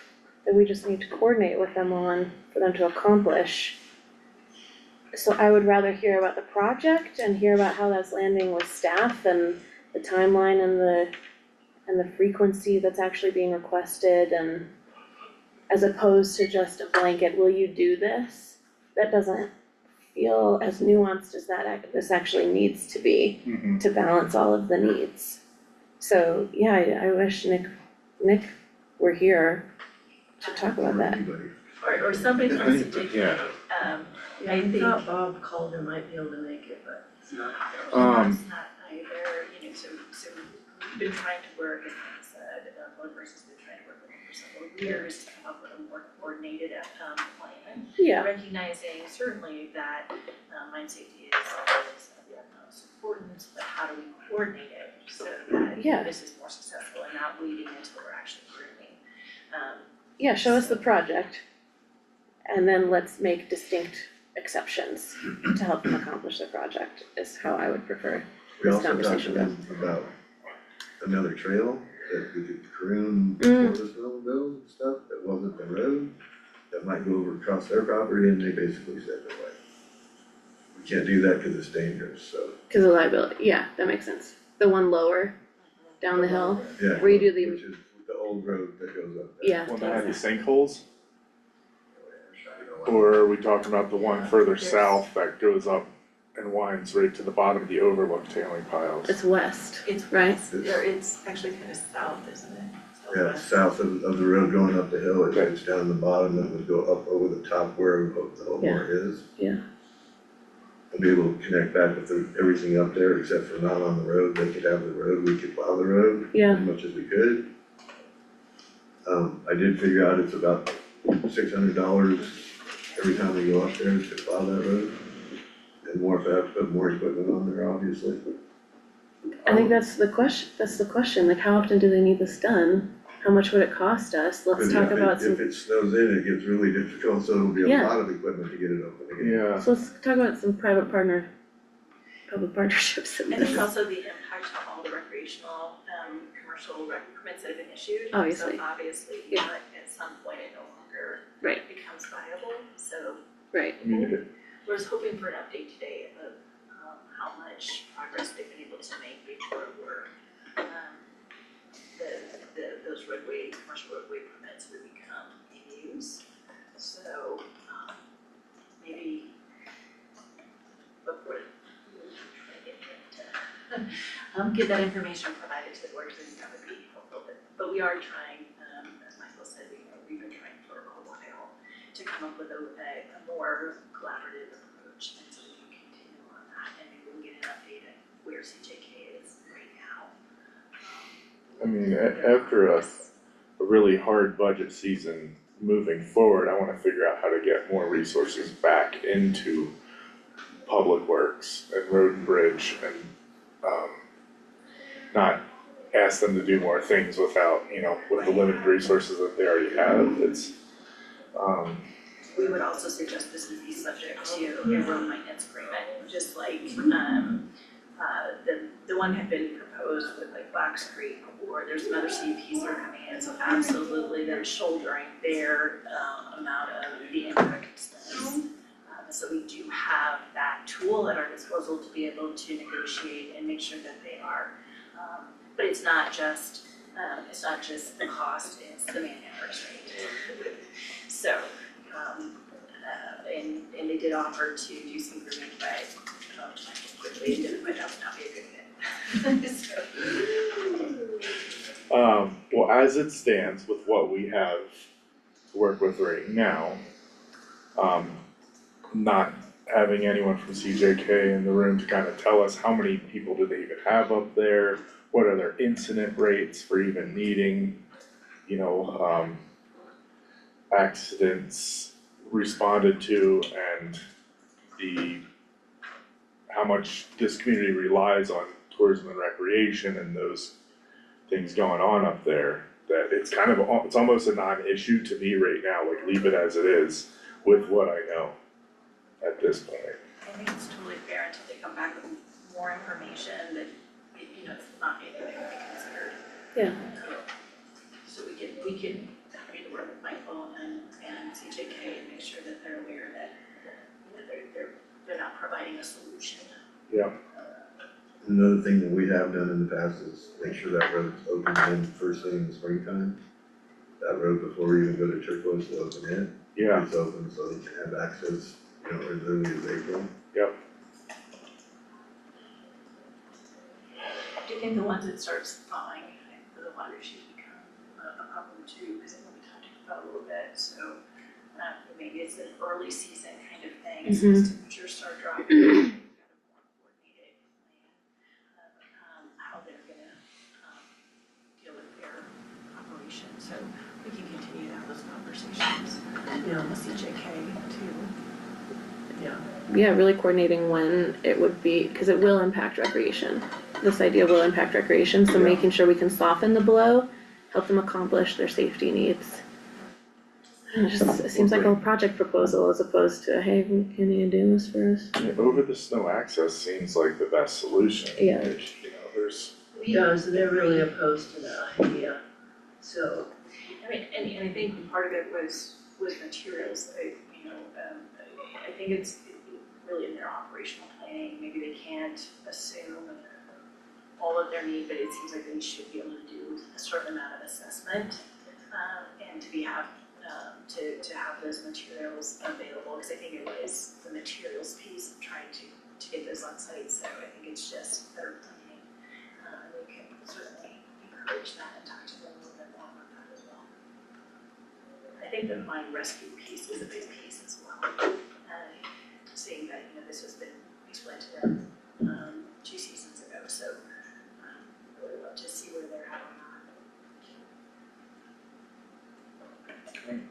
that we just need to coordinate with them on for them to accomplish. So I would rather hear about the project and hear about how that's landing with staff and the timeline and the frequency that's actually being requested, and as opposed to just a blanket, will you do this? That doesn't feel as nuanced as this actually needs to be to balance all of the needs. So, yeah, I wish Nick were here to talk about that. Or somebody wants to take it. I thought Bob Calder might be able to make it, but It's not either, so we've been trying to work, and like I said, one person's been trying to work with them for several years to come up with a more coordinated plan. Yeah, Recognizing certainly that mine safety is of the utmost importance, but how do we coordinate it so that this is more successful and not waiting until we're actually grooming. yeah, show us the project, and then let's make distinct exceptions to help them accomplish their project, is how I would prefer We this also talked to conversation go. them about another trail that we could croon Mm. for the snowmobile and stuff, that wasn't the road, that might go over across their property, and they basically said, no way. We can't do that because it's dangerous, so, Cause of liability, yeah, that makes sense. The one lower down the hill, yeah. Where you do the- Which is the old road that goes up there. yeah. One that had the totally. sinkholes, or are we talking about the one further south that goes up and winds right to the bottom of the overlook tailing piles? It's west, It's right? it's actually kind of south, isn't it? Yeah, Southwest. south of the road going up the hill, it's down the bottom, and it would go up over the top where the Hopewell is. Yeah. And be able to connect back with everything up there, except for not on the road, they could have the road, we could plow the road Yeah. as much as we could. I did figure out it's about $600 every time we go up there to plow that road. And more if I have to put more equipment on there, obviously. I think that's the question, like how often do they need this done? How much would it cost us? Let's But talk if about if some, it snows in, it gets really difficult, so it'll be a Yeah. lot of equipment to get it open again. Yeah, so let's talk about some public partnerships that we I think can. also the impact on all the recreational, commercial permits that have been issued. Obviously. So obviously, Yeah. at some point, it no longer Right. becomes viable, so Right, I mean, it- I was hoping for an update today of, how much progress they've been able to make before those commercial roadway permits would become in use. So, maybe before, get that information provided to the board, because I think that would be helpful, but we are trying, as Michael said, we've been trying for a while to come up with a more collaborative approach, and so we can continue on that, and maybe we'll get an update on where CJK is right now. I mean, after a really hard budget season moving forward, I wanna figure out how to get more resources back into public works and road and bridge and, not ask them to do more things without, with the limited resources that they already have. It's, We would also suggest this would be subject to a road maintenance agreement, just like, the one had been proposed with like Fox Creek, or there's some other CUPs that are coming in, so absolutely they're shouldering their, amount of the impact studies. So we do have that tool at our disposal to be able to negotiate and make sure that they are, but it's not just the cost, it's the man hours, right? So, and they did offer to do some grooming, but, quickly identified that would not be a good fit. So, well, as it stands with what we have to work with right now, not having anyone from CJK in the room to kind of tell us how many people do they even have up there, what are their incident rates for even needing, accidents responded to, and how much this community relies on tourism and recreation and those things going on up there, that it's almost a non-issue to me right now, like leave it as it is with what I know at this point. I think it's totally fair until they come back with more information that, it's not anything to be considered. Yeah. So we can happy to work with Michael and CJK and make sure that they're aware that, they're not providing a solution. Yeah. Another thing that we have done in the past is make sure that road's open in first thing in the springtime. That road before we even go to Turquoise to open it. Yeah, It's open so they can have access, as early as April. yep. Do you think the ones that starts thawing, the water issues become a problem too, because I know we talked about a little bit, so maybe it's an early season kind of thing, so as temperatures start dropping, we've got a more coordinated plan of how they're gonna deal with their operation, so we can continue to have those conversations, with CJK too. Yeah, really coordinating when it would be, cause it will impact recreation. This idea will impact recreation, so Yeah. making sure we can soften the blow, help them accomplish their safety needs. It seems like a project proposal as opposed to, hey, can you do this for us? Yeah, over the snow access seems like the best solution. Yeah. There's, Yeah, so they're really opposed to that idea, so. I mean, and I think part of it was materials, I think it's really in their operational planning, maybe they can't assume all of their need, but it seems like they should be able to do a certain amount of assessment, and to have those materials available, because I think it is the materials piece of trying to get those on site, so I think it's just better planning. We can certainly encourage that and talk to them a little bit more about that as well. I think the mine rescue piece is a big piece as well. Seeing that, this has been explained to them, 2 seasons ago, so, I would love to see where they're at on that.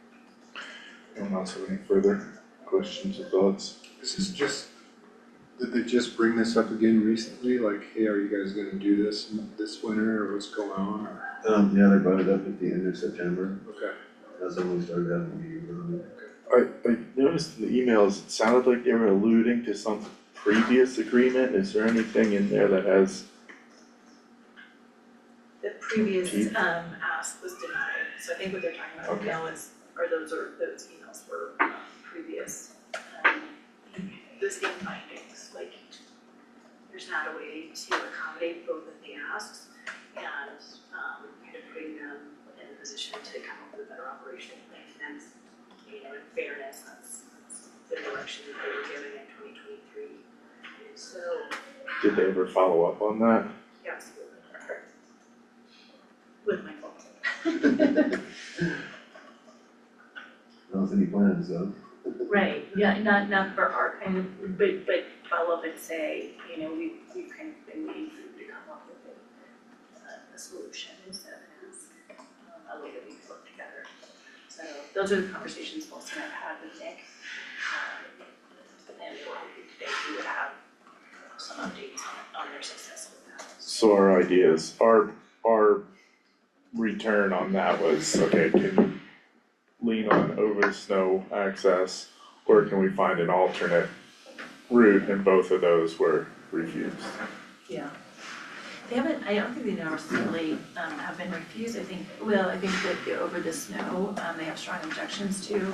anyone else have any further questions or thoughts? This is just, did they just bring this up again recently? Like, hey, are you guys gonna do this winter, or what's going on, or? Yeah, they brought it up at the end of September, Okay. that's when we started having meetings on it. I noticed in the emails, it sounded like they were alluding to some previous agreement. Is there anything in there that has? The previous, ask was denied, so I think what they're talking about Okay. now is, those emails were, previous, listing findings, like, there's not a way to accommodate both of the asks, and, kind of putting them in a position to come up with a better operational plan, and that's, in fairness, that's the direction that they were given in 2023, so, Did they ever follow up on that? yeah, absolutely. With my fault. Not any plans though. Right, yeah, not for our kind of, but follow up and say, we've kind of been waiting for you to come up with a solution instead of an ask, a way that we can work together. So those are the conversations Wilson and I've had with Nick. And we're hoping today we would have some updates on their success with that. So our ideas, our return on that was, okay, can you lean on over the snow access, or can we find an alternate route, and both of those were refused. Yeah. They haven't, I don't think they necessarily have been refused, I think that over the snow, they have strong objections to.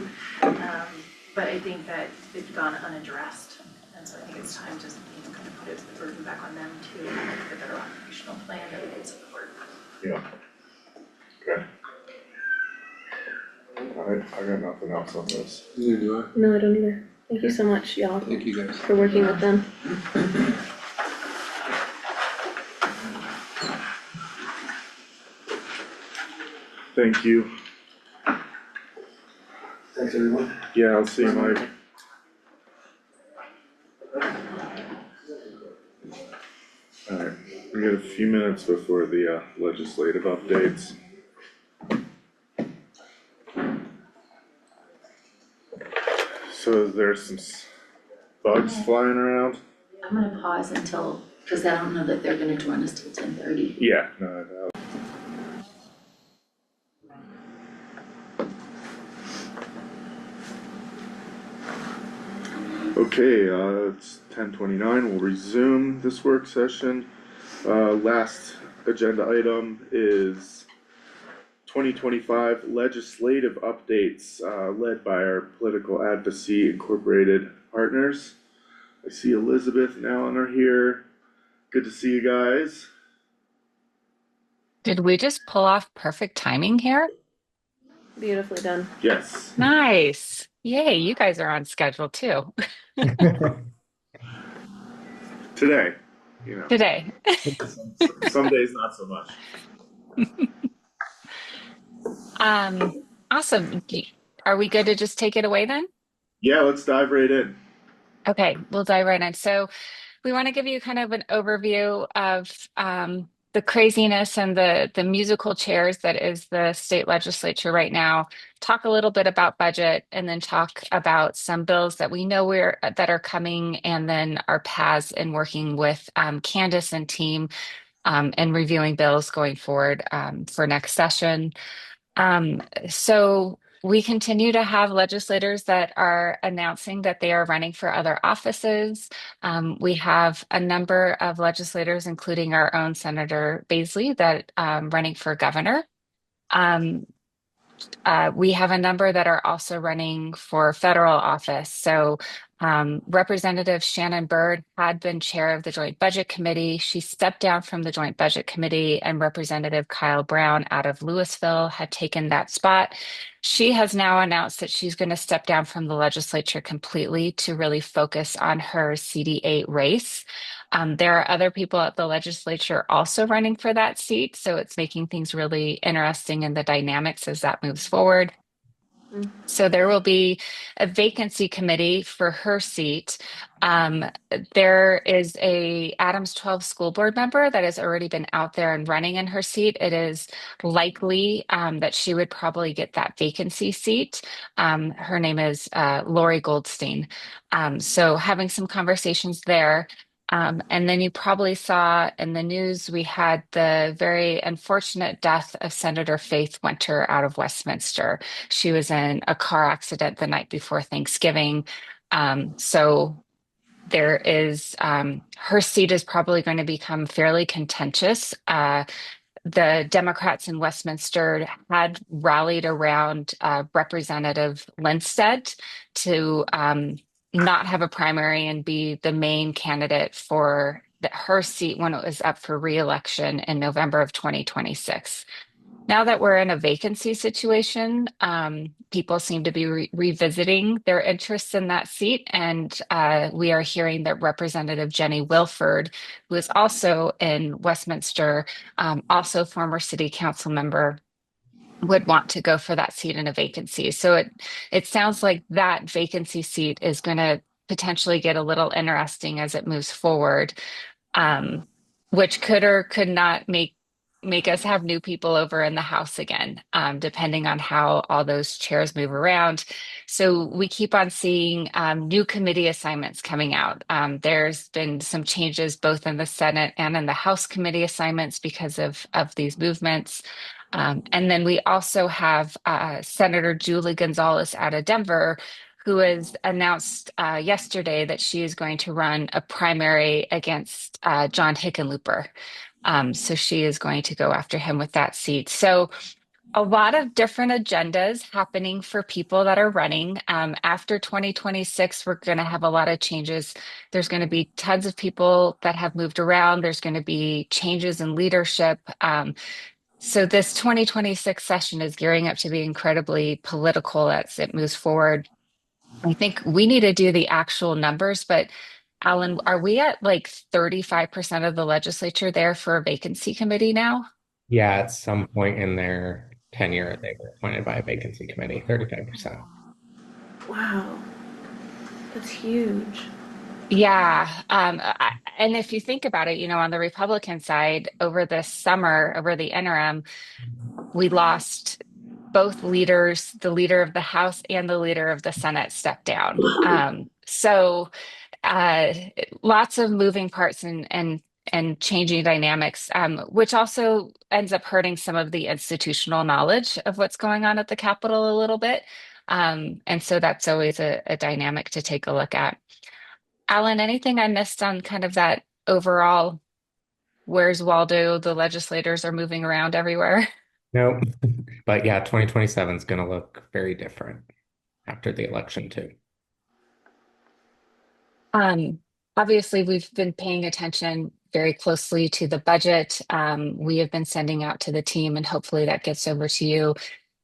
But I think that they've gone unaddressed, and so I think it's time to, kind of put the burden back on them to make a better operational plan that we can support. Yeah. Okay. I got nothing else on this. Neither do I. No, I don't either. Thank you so much, y'all, Thank you guys. for working with them. Thank you. Thanks, everyone. Yeah, I'll see you, Mike. Alright, we got a few minutes before the legislative updates. So there's some bugs flying around? I'm gonna pause until, cause I don't know that they're gonna join us till 10:30. Yeah, no, I know. Okay, it's 10:29, we'll resume this work session. Last agenda item is 2025 legislative updates, led by our Political Advocacy Incorporated partners. I see Elizabeth and Alan are here. Good to see you guys. Did we just pull off perfect timing here? Beautifully done. Yes. Nice. Yay, you guys are on schedule too. Today, Today. some days not so much. Awesome. Are we good to just take it away then? Yeah, let's dive right in. Okay, we'll dive right in. So we want to give you kind of an overview of the craziness and the musical chairs that is the state legislature right now. Talk a little bit about budget, and then talk about some bills that we know that are coming, and then our paths in working with Candace and team and reviewing bills going forward for next session. So We continue to have legislators that are announcing that they are running for other offices. We have a number of legislators, including our own Senator Baisley, that running for governor. Um, we have a number that are also running for federal office. So Representative Shannon Byrd had been chair of the Joint Budget Committee. She stepped down from the Joint Budget Committee, and Representative Kyle Brown out of Louisville had taken that spot. She has now announced that she's going to step down from the legislature completely to really focus on her CD8 race. There are other people at the legislature also running for that seat, so it's making things really interesting in the dynamics as that moves forward. So there will be a vacancy committee for her seat. There is a Adams 12 school board member that has already been out there and running in her seat. It is likely that she would probably get that vacancy seat. Her name is Lori Goldstein. So having some conversations there. And then you probably saw in the news, we had the very unfortunate death of Senator Faith Winter out of Westminster. She was in a car accident the night before Thanksgiving. So there is, her seat is probably going to become fairly contentious. The Democrats in Westminster had rallied around Representative Linstead to not have a primary and be the main candidate for her seat when it was up for re-election in November of 2026. Now that we're in a vacancy situation, people seem to be revisiting their interests in that seat. And we are hearing that Representative Jenny Wilford, who is also in Westminster, also former city council member, would want to go for that seat in a vacancy. So it sounds like that vacancy seat is going to potentially get a little interesting as it moves forward, which could or could not make us have new people over in the house again, depending on how all those chairs move around. So we keep on seeing new committee assignments coming out. There's been some changes both in the Senate and in the House committee assignments because of these movements. And then we also have Senator Julie Gonzalez out of Denver, who has announced yesterday that she is going to run a primary against John Hickenlooper. So she is going to go after him with that seat. So a lot of different agendas happening for people that are running. After 2026, we're going to have a lot of changes. There's going to be tons of people that have moved around. There's going to be changes in leadership. So this 2026 session is gearing up to be incredibly political as it moves forward. I think we need to do the actual numbers, but Alan, are we at like 35% of the legislature there for a vacancy committee now? Yeah, at some point in their tenure, they were appointed by a vacancy committee, 35%. Wow, that's huge. Yeah. And if you think about it, on the Republican side, over the summer, over the interim, we lost both leaders, the leader of the House and the leader of the Senate stepped down. So uh, lots of moving parts and changing dynamics, which also ends up hurting some of the institutional knowledge of what's going on at the Capitol a little bit. And so that's always a dynamic to take a look at. Alan, anything I missed on kind of that overall, where's Waldo? The legislators are moving around everywhere. No, but yeah, 2027 is going to look very different after the election too. Obviously, we've been paying attention very closely to the budget. We have been sending out to the team, and hopefully that gets over to you,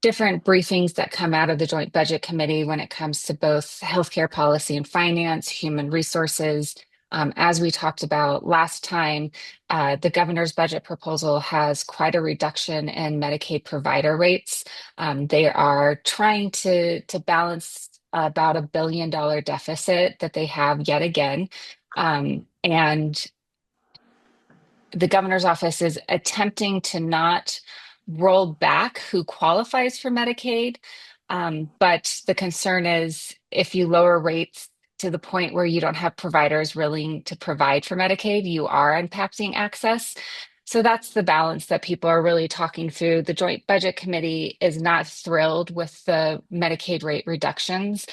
different briefings that come out of the Joint Budget Committee when it comes to both healthcare policy and finance, human resources. As we talked about last time, the governor's budget proposal has quite a reduction in Medicaid provider rates. They are trying to balance about $1 billion deficit that they have yet again. And the governor's office is attempting to not roll back who qualifies for Medicaid. But the concern is if you lower rates to the point where you don't have providers willing to provide for Medicaid, you are impacting access. So that's the balance that people are really talking through. The Joint Budget Committee is not thrilled with the Medicaid rate reductions,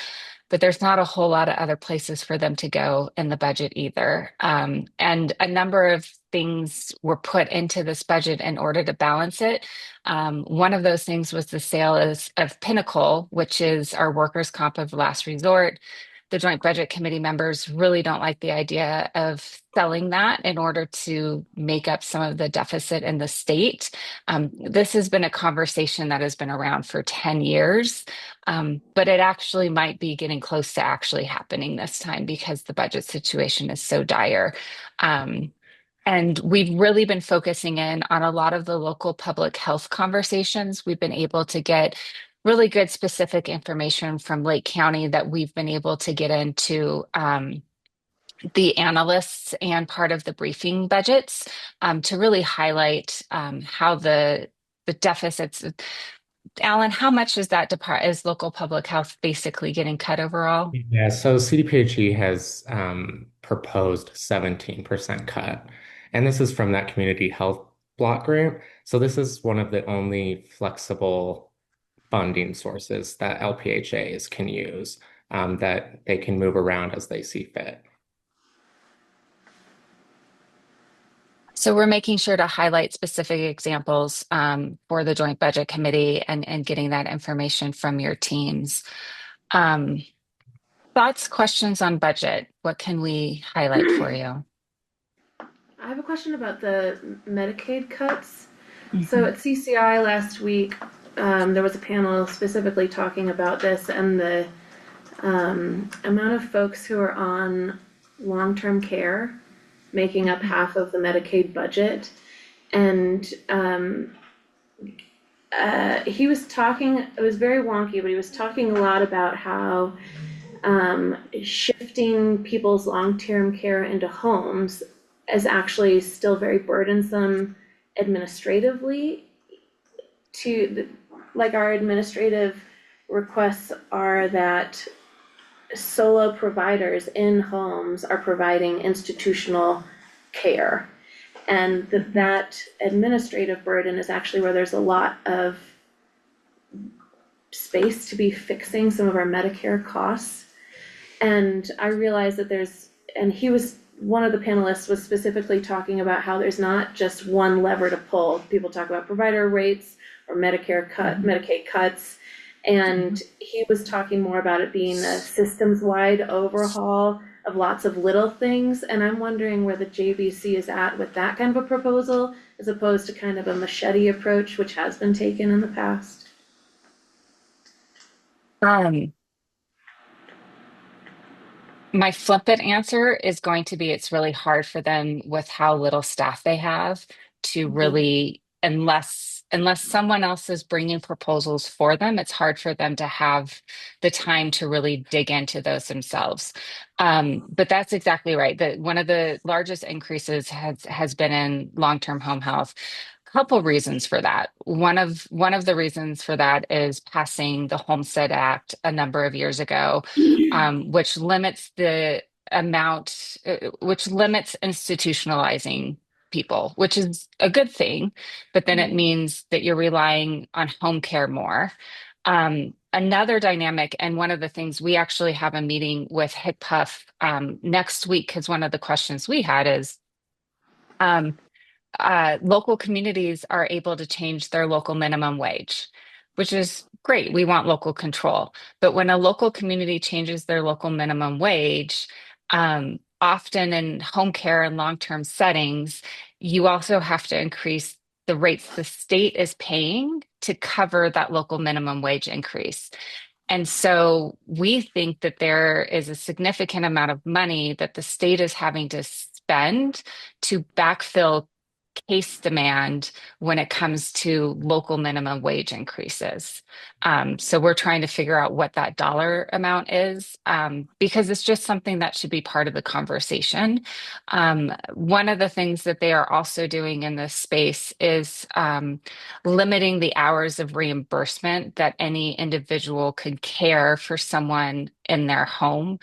but there's not a whole lot of other places for them to go in the budget either. And a number of things were put into this budget in order to balance it. One of those things was the sale of Pinnacle, which is our workers' comp of last resort. The Joint Budget Committee members really don't like the idea of selling that in order to make up some of the deficit in the state. This has been a conversation that has been around for 10 years, but it actually might be getting close to actually happening this time because the budget situation is so dire. And we've really been focusing in on a lot of the local public health conversations. We've been able to get really good specific information from Lake County that we've been able to get into the analysts and part of the briefing budgets to really highlight how the deficits. Alan, how much is that is local public health basically getting cut overall? Yeah, so CDPHE has proposed 17% cut, and this is from that community health block grant. So this is one of the only flexible funding sources that LPHAs can use that they can move around as they see fit. So we're making sure to highlight specific examples for the Joint Budget Committee and getting that information from your teams. Thoughts, questions on budget? What can we highlight for you? I have a question about the Medicaid cuts. So at CCI last week, there was a panel specifically talking about this and the amount of folks who are on long-term care making up half of the Medicaid budget. And he was talking, it was very wonky, but he was talking a lot about how shifting people's long-term care into homes is actually still very burdensome administratively. Like our administrative requests are that solo providers in homes are providing institutional care. And that administrative burden is actually where there's a lot of space to be fixing some of our Medicare costs. And I realized that one of the panelists was specifically talking about how there's not just one lever to pull. People talk about provider rates or Medicaid cuts. And he was talking more about it being a systems-wide overhaul of lots of little things. And I'm wondering where the JBC is at with that kind of a proposal, as opposed to kind of a machete approach, which has been taken in the past. My flippant answer is going to be it's really hard for them with how little staff they have to really, unless someone else is bringing proposals for them, it's hard for them to have the time to really dig into those themselves. But that's exactly right. That one of the largest increases has been in long-term home health. Couple reasons for that. One of the reasons for that is passing the Homestead Act a number of years ago, which limits the amount, which limits institutionalizing people, which is a good thing, but then it means that you're relying on home care more. Another dynamic, and one of the things we actually have a meeting with HICPUF next week, because one of the questions we had is, local communities are able to change their local minimum wage, which is great. We want local control. But when a local community changes their local minimum wage, often in home care and long-term settings, you also have to increase the rates the state is paying to cover that local minimum wage increase. And so we think that there is a significant amount of money that the state is having to spend to backfill case demand when it comes to local minimum wage increases. So we're trying to figure out what that dollar amount is because it's just something that should be part of the conversation. One of the things that they are also doing in this space is limiting the hours of reimbursement that any individual could care for someone in their home.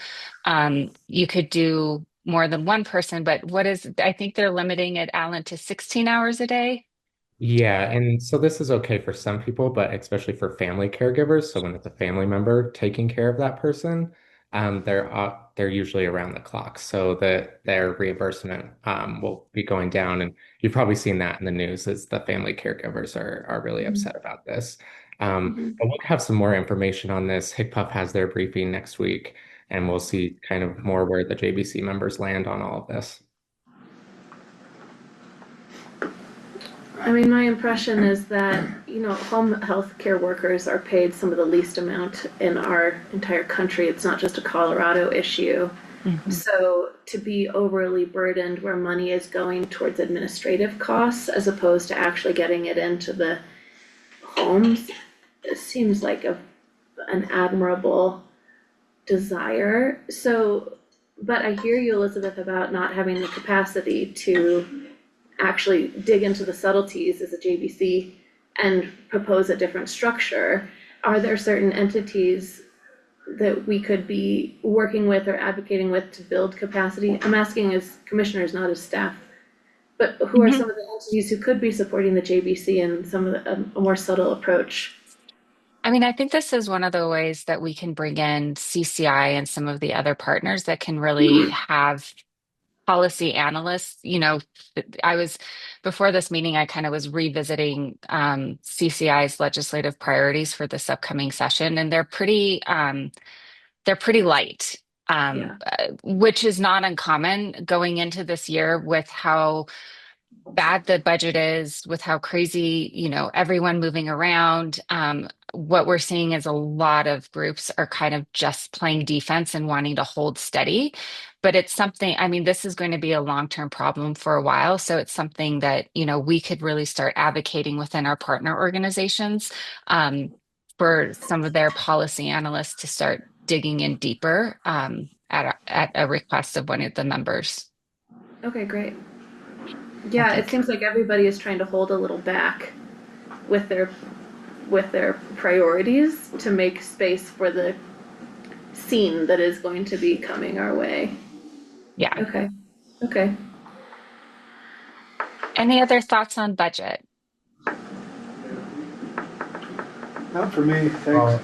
You could do more than one person, but I think they're limiting it, Alan, to 16 hours a day. Yeah, and so this is okay for some people, but especially for family caregivers. So when it's a family member taking care of that person, they're usually around the clock, so that their reimbursement will be going down. And you've probably seen that in the news, as the family caregivers are really upset about this. Mhm. But we'll have some more information on this. HICPUF has their briefing next week, and we'll see kind of more where the JBC members land on all of this. I mean, my impression is that, home health care workers are paid some of the least amount in our entire country. It's not just a Colorado issue. Mhm. So to be overly burdened where money is going towards administrative costs as opposed to actually getting it into the homes, it seems like an admirable desire. So, but I hear you, Elizabeth, about not having the capacity to actually dig into the subtleties as a JBC and propose a different structure. Are there certain entities that we could be working with or advocating with to build capacity? I'm asking as commissioners, not as staff. But who are Mhm. some of the entities who could be supporting the JBC and some of a more subtle approach? I mean, I think this is one of the ways that we can bring in CCI and some of the other partners that can really have policy analysts. I was, before this meeting, I kind of was revisiting CCI's legislative priorities for this upcoming session, and they're pretty light, Yeah. which is not uncommon going into this year with how bad the budget is, with how crazy, everyone moving around. What we're seeing is a lot of groups are kind of just playing defense and wanting to hold steady. But it's something, I mean, this is going to be a long-term problem for a while. So it's something that, we could really start advocating within our partner organizations, for some of their policy analysts to start digging in deeper, at a request of one of the members. Okay, great. I Yeah, it think. seems like everybody is trying to hold a little back with their priorities to make space for the scene that is going to be coming our way. Yeah. Okay, okay. Any other thoughts on budget? Not for me, thanks. Well,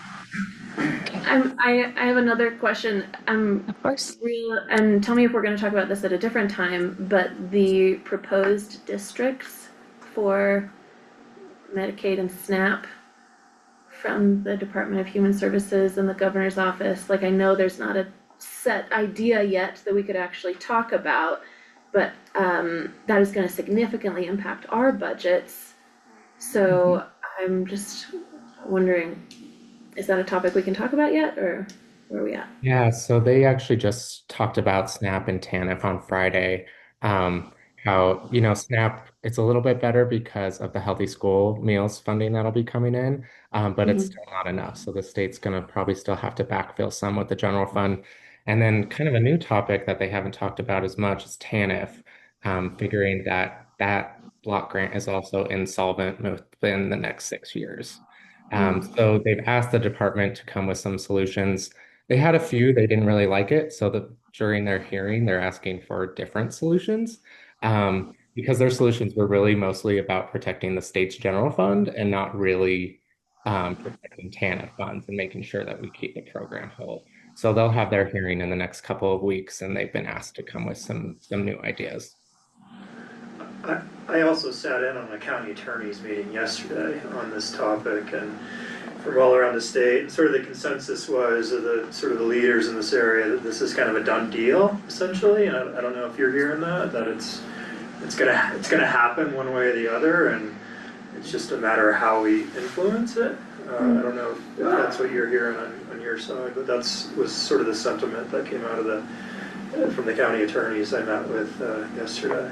Okay, I have another question. of course. And tell me if we're gonna talk about this at a different time, but the proposed districts for Medicaid and SNAP from the Department of Human Services and the governor's office, like I know there's not a set idea yet that we could actually talk about, but that is gonna significantly impact our budgets. So I'm just wondering, is that a topic we can talk about yet, or where are we at? Yeah, so they actually just talked about SNAP and TANF on Friday. How, SNAP, it's a little bit better because of the healthy school meals funding that'll be coming in, but it's Mhm. still not enough. So the state's going to probably still have to backfill some with the general fund. And then kind of a new topic that they haven't talked about as much is TANF, figuring that that block grant is also insolvent within the next 6 years. So they've asked the department to come with some solutions. They had a few, they didn't really like it. So during their hearing, they're asking for different solutions, because their solutions were really mostly about protecting the state's general fund and not really protecting TANF funds and making sure that we keep the program whole. So they'll have their hearing in the next couple of weeks, and they've been asked to come with some new ideas. I also sat in on a county attorney's meeting yesterday on this topic, and from all around the state, and sort of the consensus was of the leaders in this area that this is kind of a done deal, essentially. And I don't know if you're hearing that it's gonna happen one way or the other, and it's just a matter of how we influence it. I don't know if that's what you're hearing on your side, but was sort of the sentiment that came out of from the county attorneys I met with yesterday.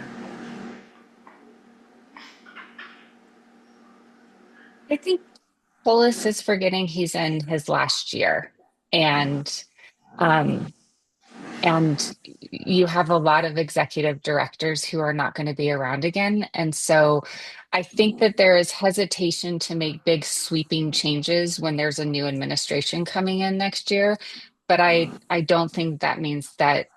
I think Polis is forgetting he's in his last year, and um, and you have a lot of executive directors who are not going to be around again. And so I think that there is hesitation to make big sweeping changes when there's a new administration coming in next year. But I don't think that means that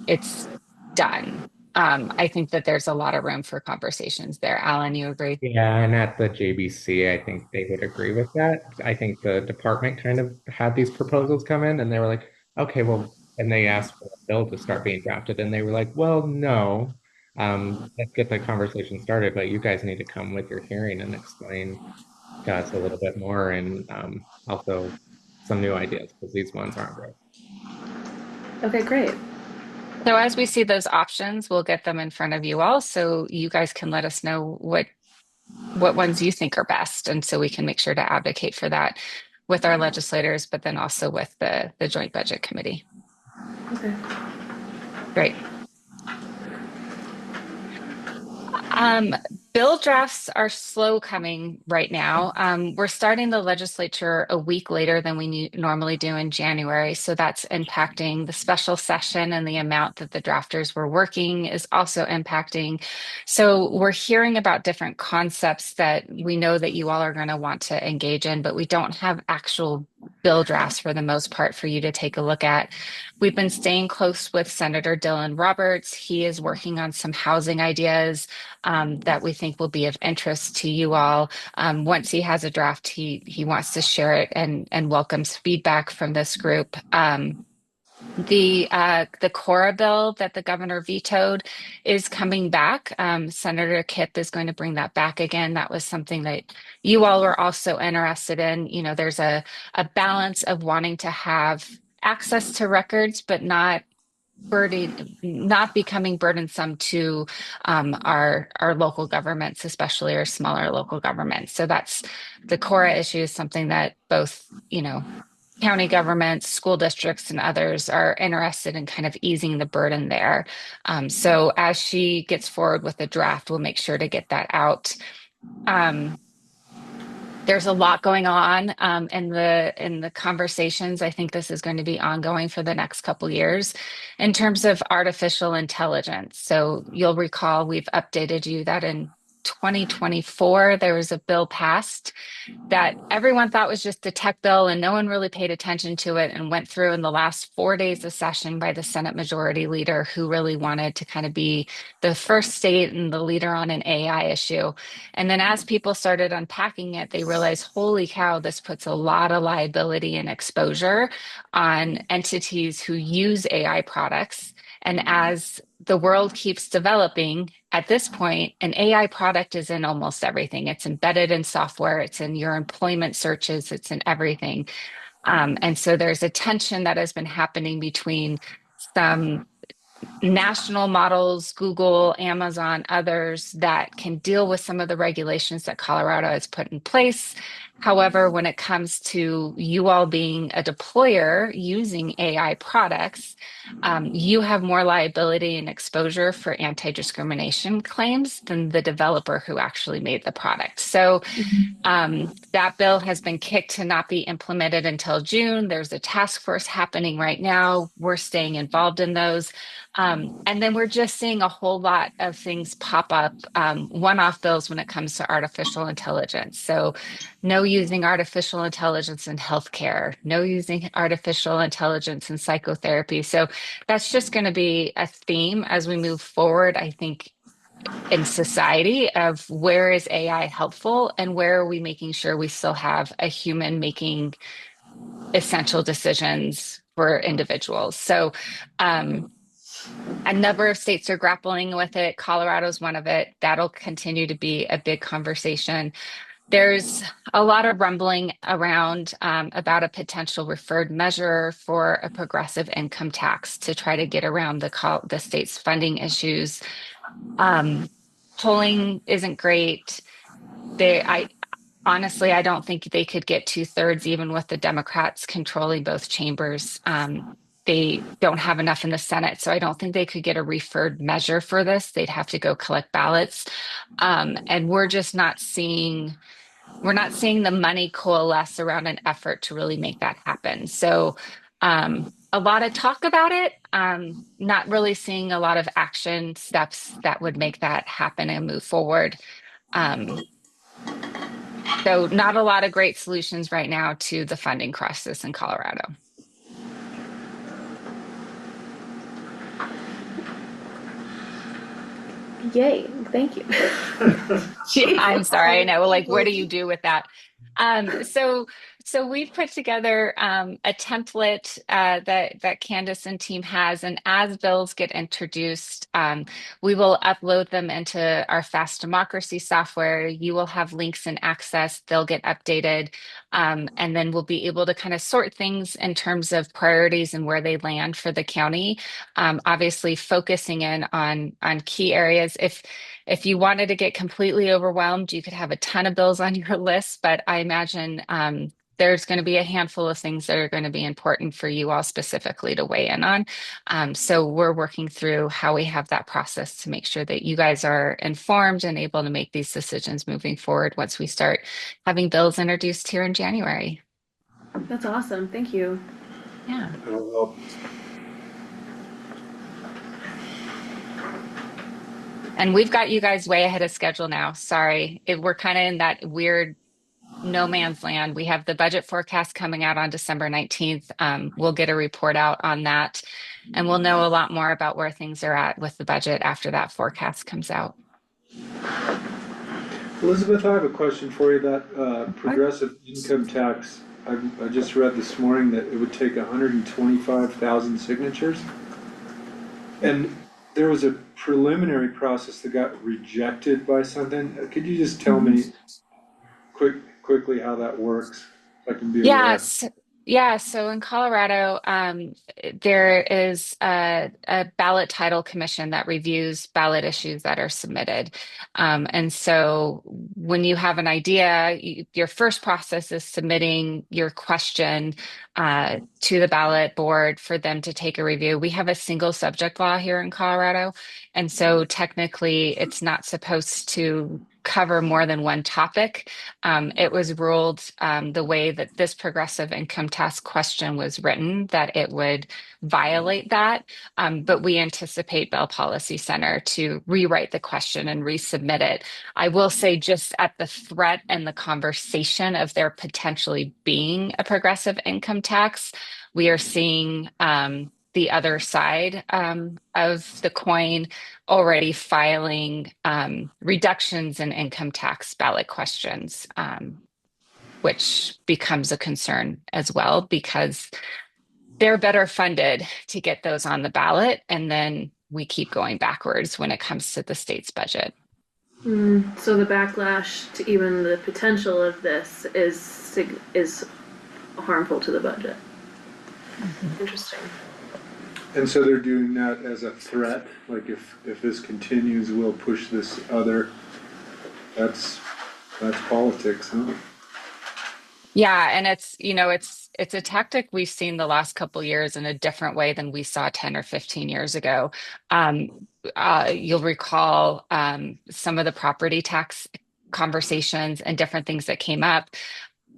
it's done. I think that there's a lot of room for conversations there. Alan, you agree? Yeah, and at the JBC, I think they would agree with that. I think the department kind of had these proposals come in and they were like, okay, well, and they asked for a bill to start being drafted and they were like, well, no, let's get the conversation started, but you guys need to come with your hearing and explain to us a little bit more and also some new ideas because these ones aren't great. Okay, great. So as we see those options, we'll get them in front of you all so you guys can let us know what ones you think are best. And so we can make sure to advocate for that with our legislators, but then also with the Joint Budget Committee. Okay. Great. Bill drafts are slow coming right now. We're starting the legislature a week later than we normally do in January. So that's impacting the special session, and the amount that the drafters were working is also impacting. So we're hearing about different concepts that we know that you all are going to want to engage in, but we don't have actual bill drafts for the most part for you to take a look at. We've been staying close with Senator Dylan Roberts. He is working on some housing ideas that we think will be of interest to you all. Once he has a draft, he wants to share it and welcomes feedback from this group. The Cora bill that the governor vetoed is coming back. Senator Kipp is going to bring that back again. That was something that you all were also interested in. You know, there's a balance of wanting to have access to records, but not becoming burdensome to our local governments, especially our smaller local governments. So that's the Cora issue is something that both, county governments, school districts, and others are interested in kind of easing the burden there. So as she gets forward with the draft, we'll make sure to get that out. There's a lot going on in the conversations. I think this is going to be ongoing for the next couple years in terms of artificial intelligence. So you'll recall we've updated you that in 2024 there was a bill passed that everyone thought was just a tech bill and no one really paid attention to it, and went through in the last 4 days of session by the Senate Majority Leader, who really wanted to kind of be the first state and the leader on an AI issue. And then as people started unpacking it, they realized, holy cow, this puts a lot of liability and exposure on entities who use AI products. And as the world keeps developing, at this point, an AI product is in almost everything. It's embedded in software, it's in your employment searches, it's in everything. And so there's a tension that has been happening between some national models, Google, Amazon, others that can deal with some of the regulations that Colorado has put in place. However, when it comes to you all being a deployer using AI products, you have more liability and exposure for anti-discrimination claims than the developer who actually made the product. So that bill has been kicked to not be implemented until June. There's a task force happening right now. We're staying involved in those. And then we're just seeing a whole lot of things pop up, one-off bills when it comes to artificial intelligence. So no using artificial intelligence in healthcare, no using artificial intelligence in psychotherapy. So that's just going to be a theme as we move forward, I think, in society, of where is AI helpful and where are we making sure we still have a human making essential decisions for individuals. So a number of states are grappling with it. Colorado's one of it. That'll continue to be a big conversation. There's a lot of rumbling around about a potential referred measure for a progressive income tax to try to get around the state's funding issues. Polling isn't great. Honestly, I don't think they could get 2/3, even with the Democrats controlling both chambers. They don't have enough in the Senate, so I don't think they could get a referred measure for this. They'd have to go collect ballots. And we're not seeing the money coalesce around an effort to really make that happen. So a lot of talk about it, not really seeing a lot of action steps that would make that happen and move forward. So not a lot of great solutions right now to the funding crisis in Colorado. Yay, thank you. I'm sorry, I know, like, what do you do with that? So we've put together a template that Candace and team has, and as bills get introduced, we will upload them into our Fast Democracy software. You will have links and access, they'll get updated, and then we'll be able to kind of sort things in terms of priorities and where they land for the county. Obviously, focusing in on key areas. If you wanted to get completely overwhelmed, you could have a ton of bills on your list, but I imagine there's going to be a handful of things that are going to be important for you all specifically to weigh in on. So we're working through how we have that process to make sure that you guys are informed and able to make these decisions moving forward once we start having bills introduced here in January. That's awesome, thank you. Yeah. That'll help. And we've got you guys way ahead of schedule now. Sorry, we're kind of in that weird no man's land. We have the budget forecast coming out on December 19th. We'll get a report out on that, and we'll know a lot more about where things are at with the budget after that forecast comes out. Elizabeth, I have a question for you. That progressive income tax, I just read this morning that it would take 125,000 signatures. And there was a preliminary process that got rejected by something. Could you just tell me quickly how that works? So I can be aware. Yes. Yeah. So in Colorado, there is a ballot title commission that reviews ballot issues that are submitted. And so when you have an idea, your first process is submitting your question to the ballot board for them to take a review. We have a single subject law here in Colorado. And so technically, it's not supposed to cover more than one topic. It was ruled the way that this progressive income tax question was written that it would violate that. But we anticipate Bell Policy Center to rewrite the question and resubmit it. I will say, just at the threat and the conversation of there potentially being a progressive income tax, we are seeing the other side of the coin already filing reductions in income tax ballot questions, which becomes a concern as well because they're better funded to get those on the ballot. And then we keep going backwards when it comes to the state's budget. So the backlash to even the potential of this is harmful to the budget. Interesting. And so they're doing that as a threat, like if this continues, we'll push this other, that's politics, huh? Yeah, and it's a tactic we've seen the last couple years in a different way than we saw 10 or 15 years ago. You'll recall some of the property tax conversations and different things that came up.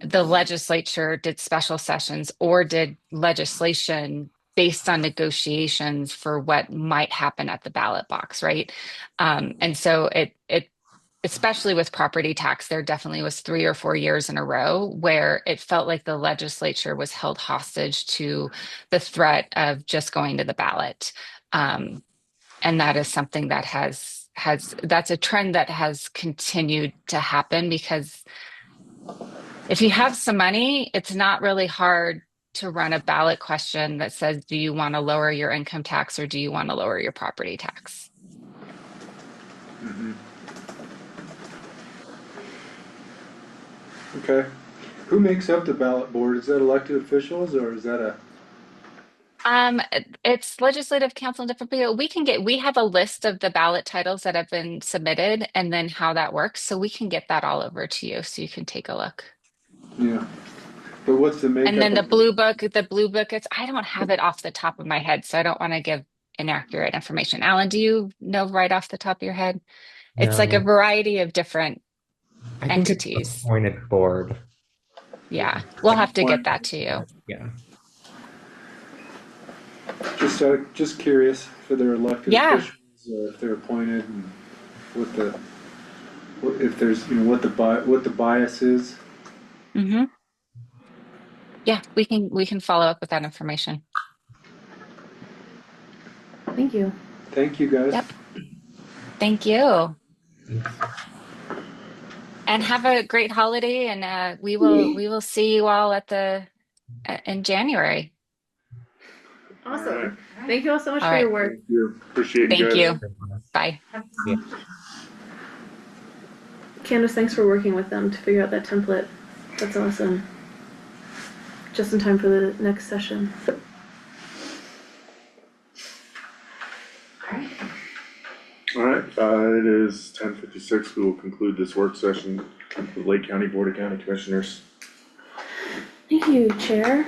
The legislature did special sessions or did legislation based on negotiations for what might happen at the ballot box, right? And so it especially with property tax, there definitely was 3 or 4 years in a row where it felt like the legislature was held hostage to the threat of just going to the ballot. And that is something that that's a trend that has continued to happen because if you have some money, it's not really hard to run a ballot question that says, do you want to lower your income tax or do you want to lower your property tax? Mm-hmm. Okay. Who makes up the ballot board? Is that elected officials or is that a? It's legislative council and different people. We have a list of the ballot titles that have been submitted and then how that works. So we can get that all over to you so you can take a look. Yeah. But what's the makeup? And then the blue book, I don't have it off the top of my head, so I don't want to give inaccurate information. Alan, do you know right off the top of your head? It's like a No, variety of different I think it's the entities. appointed board. Yeah, we'll have to get that to you. Yeah. Just curious if they're elected Yeah. officials or if they're appointed and if there's, what the bias is. Mm-hmm. Yeah, we can follow up with that information. Thank you. Thank you, guys. Yep. Thank you. Thanks. And have a great holiday, and we will see you all in January. Awesome. Thank you all so much All for your right. work. Thank you, appreciate you Thank guys. you. Bye. Yeah. Candace, thanks for working with them to figure out that template. That's awesome. Just in time for the next session. Alright, Alright, it is 10:56, we will conclude this work session with Lake County Board of County Commissioners. Thank you, Chair.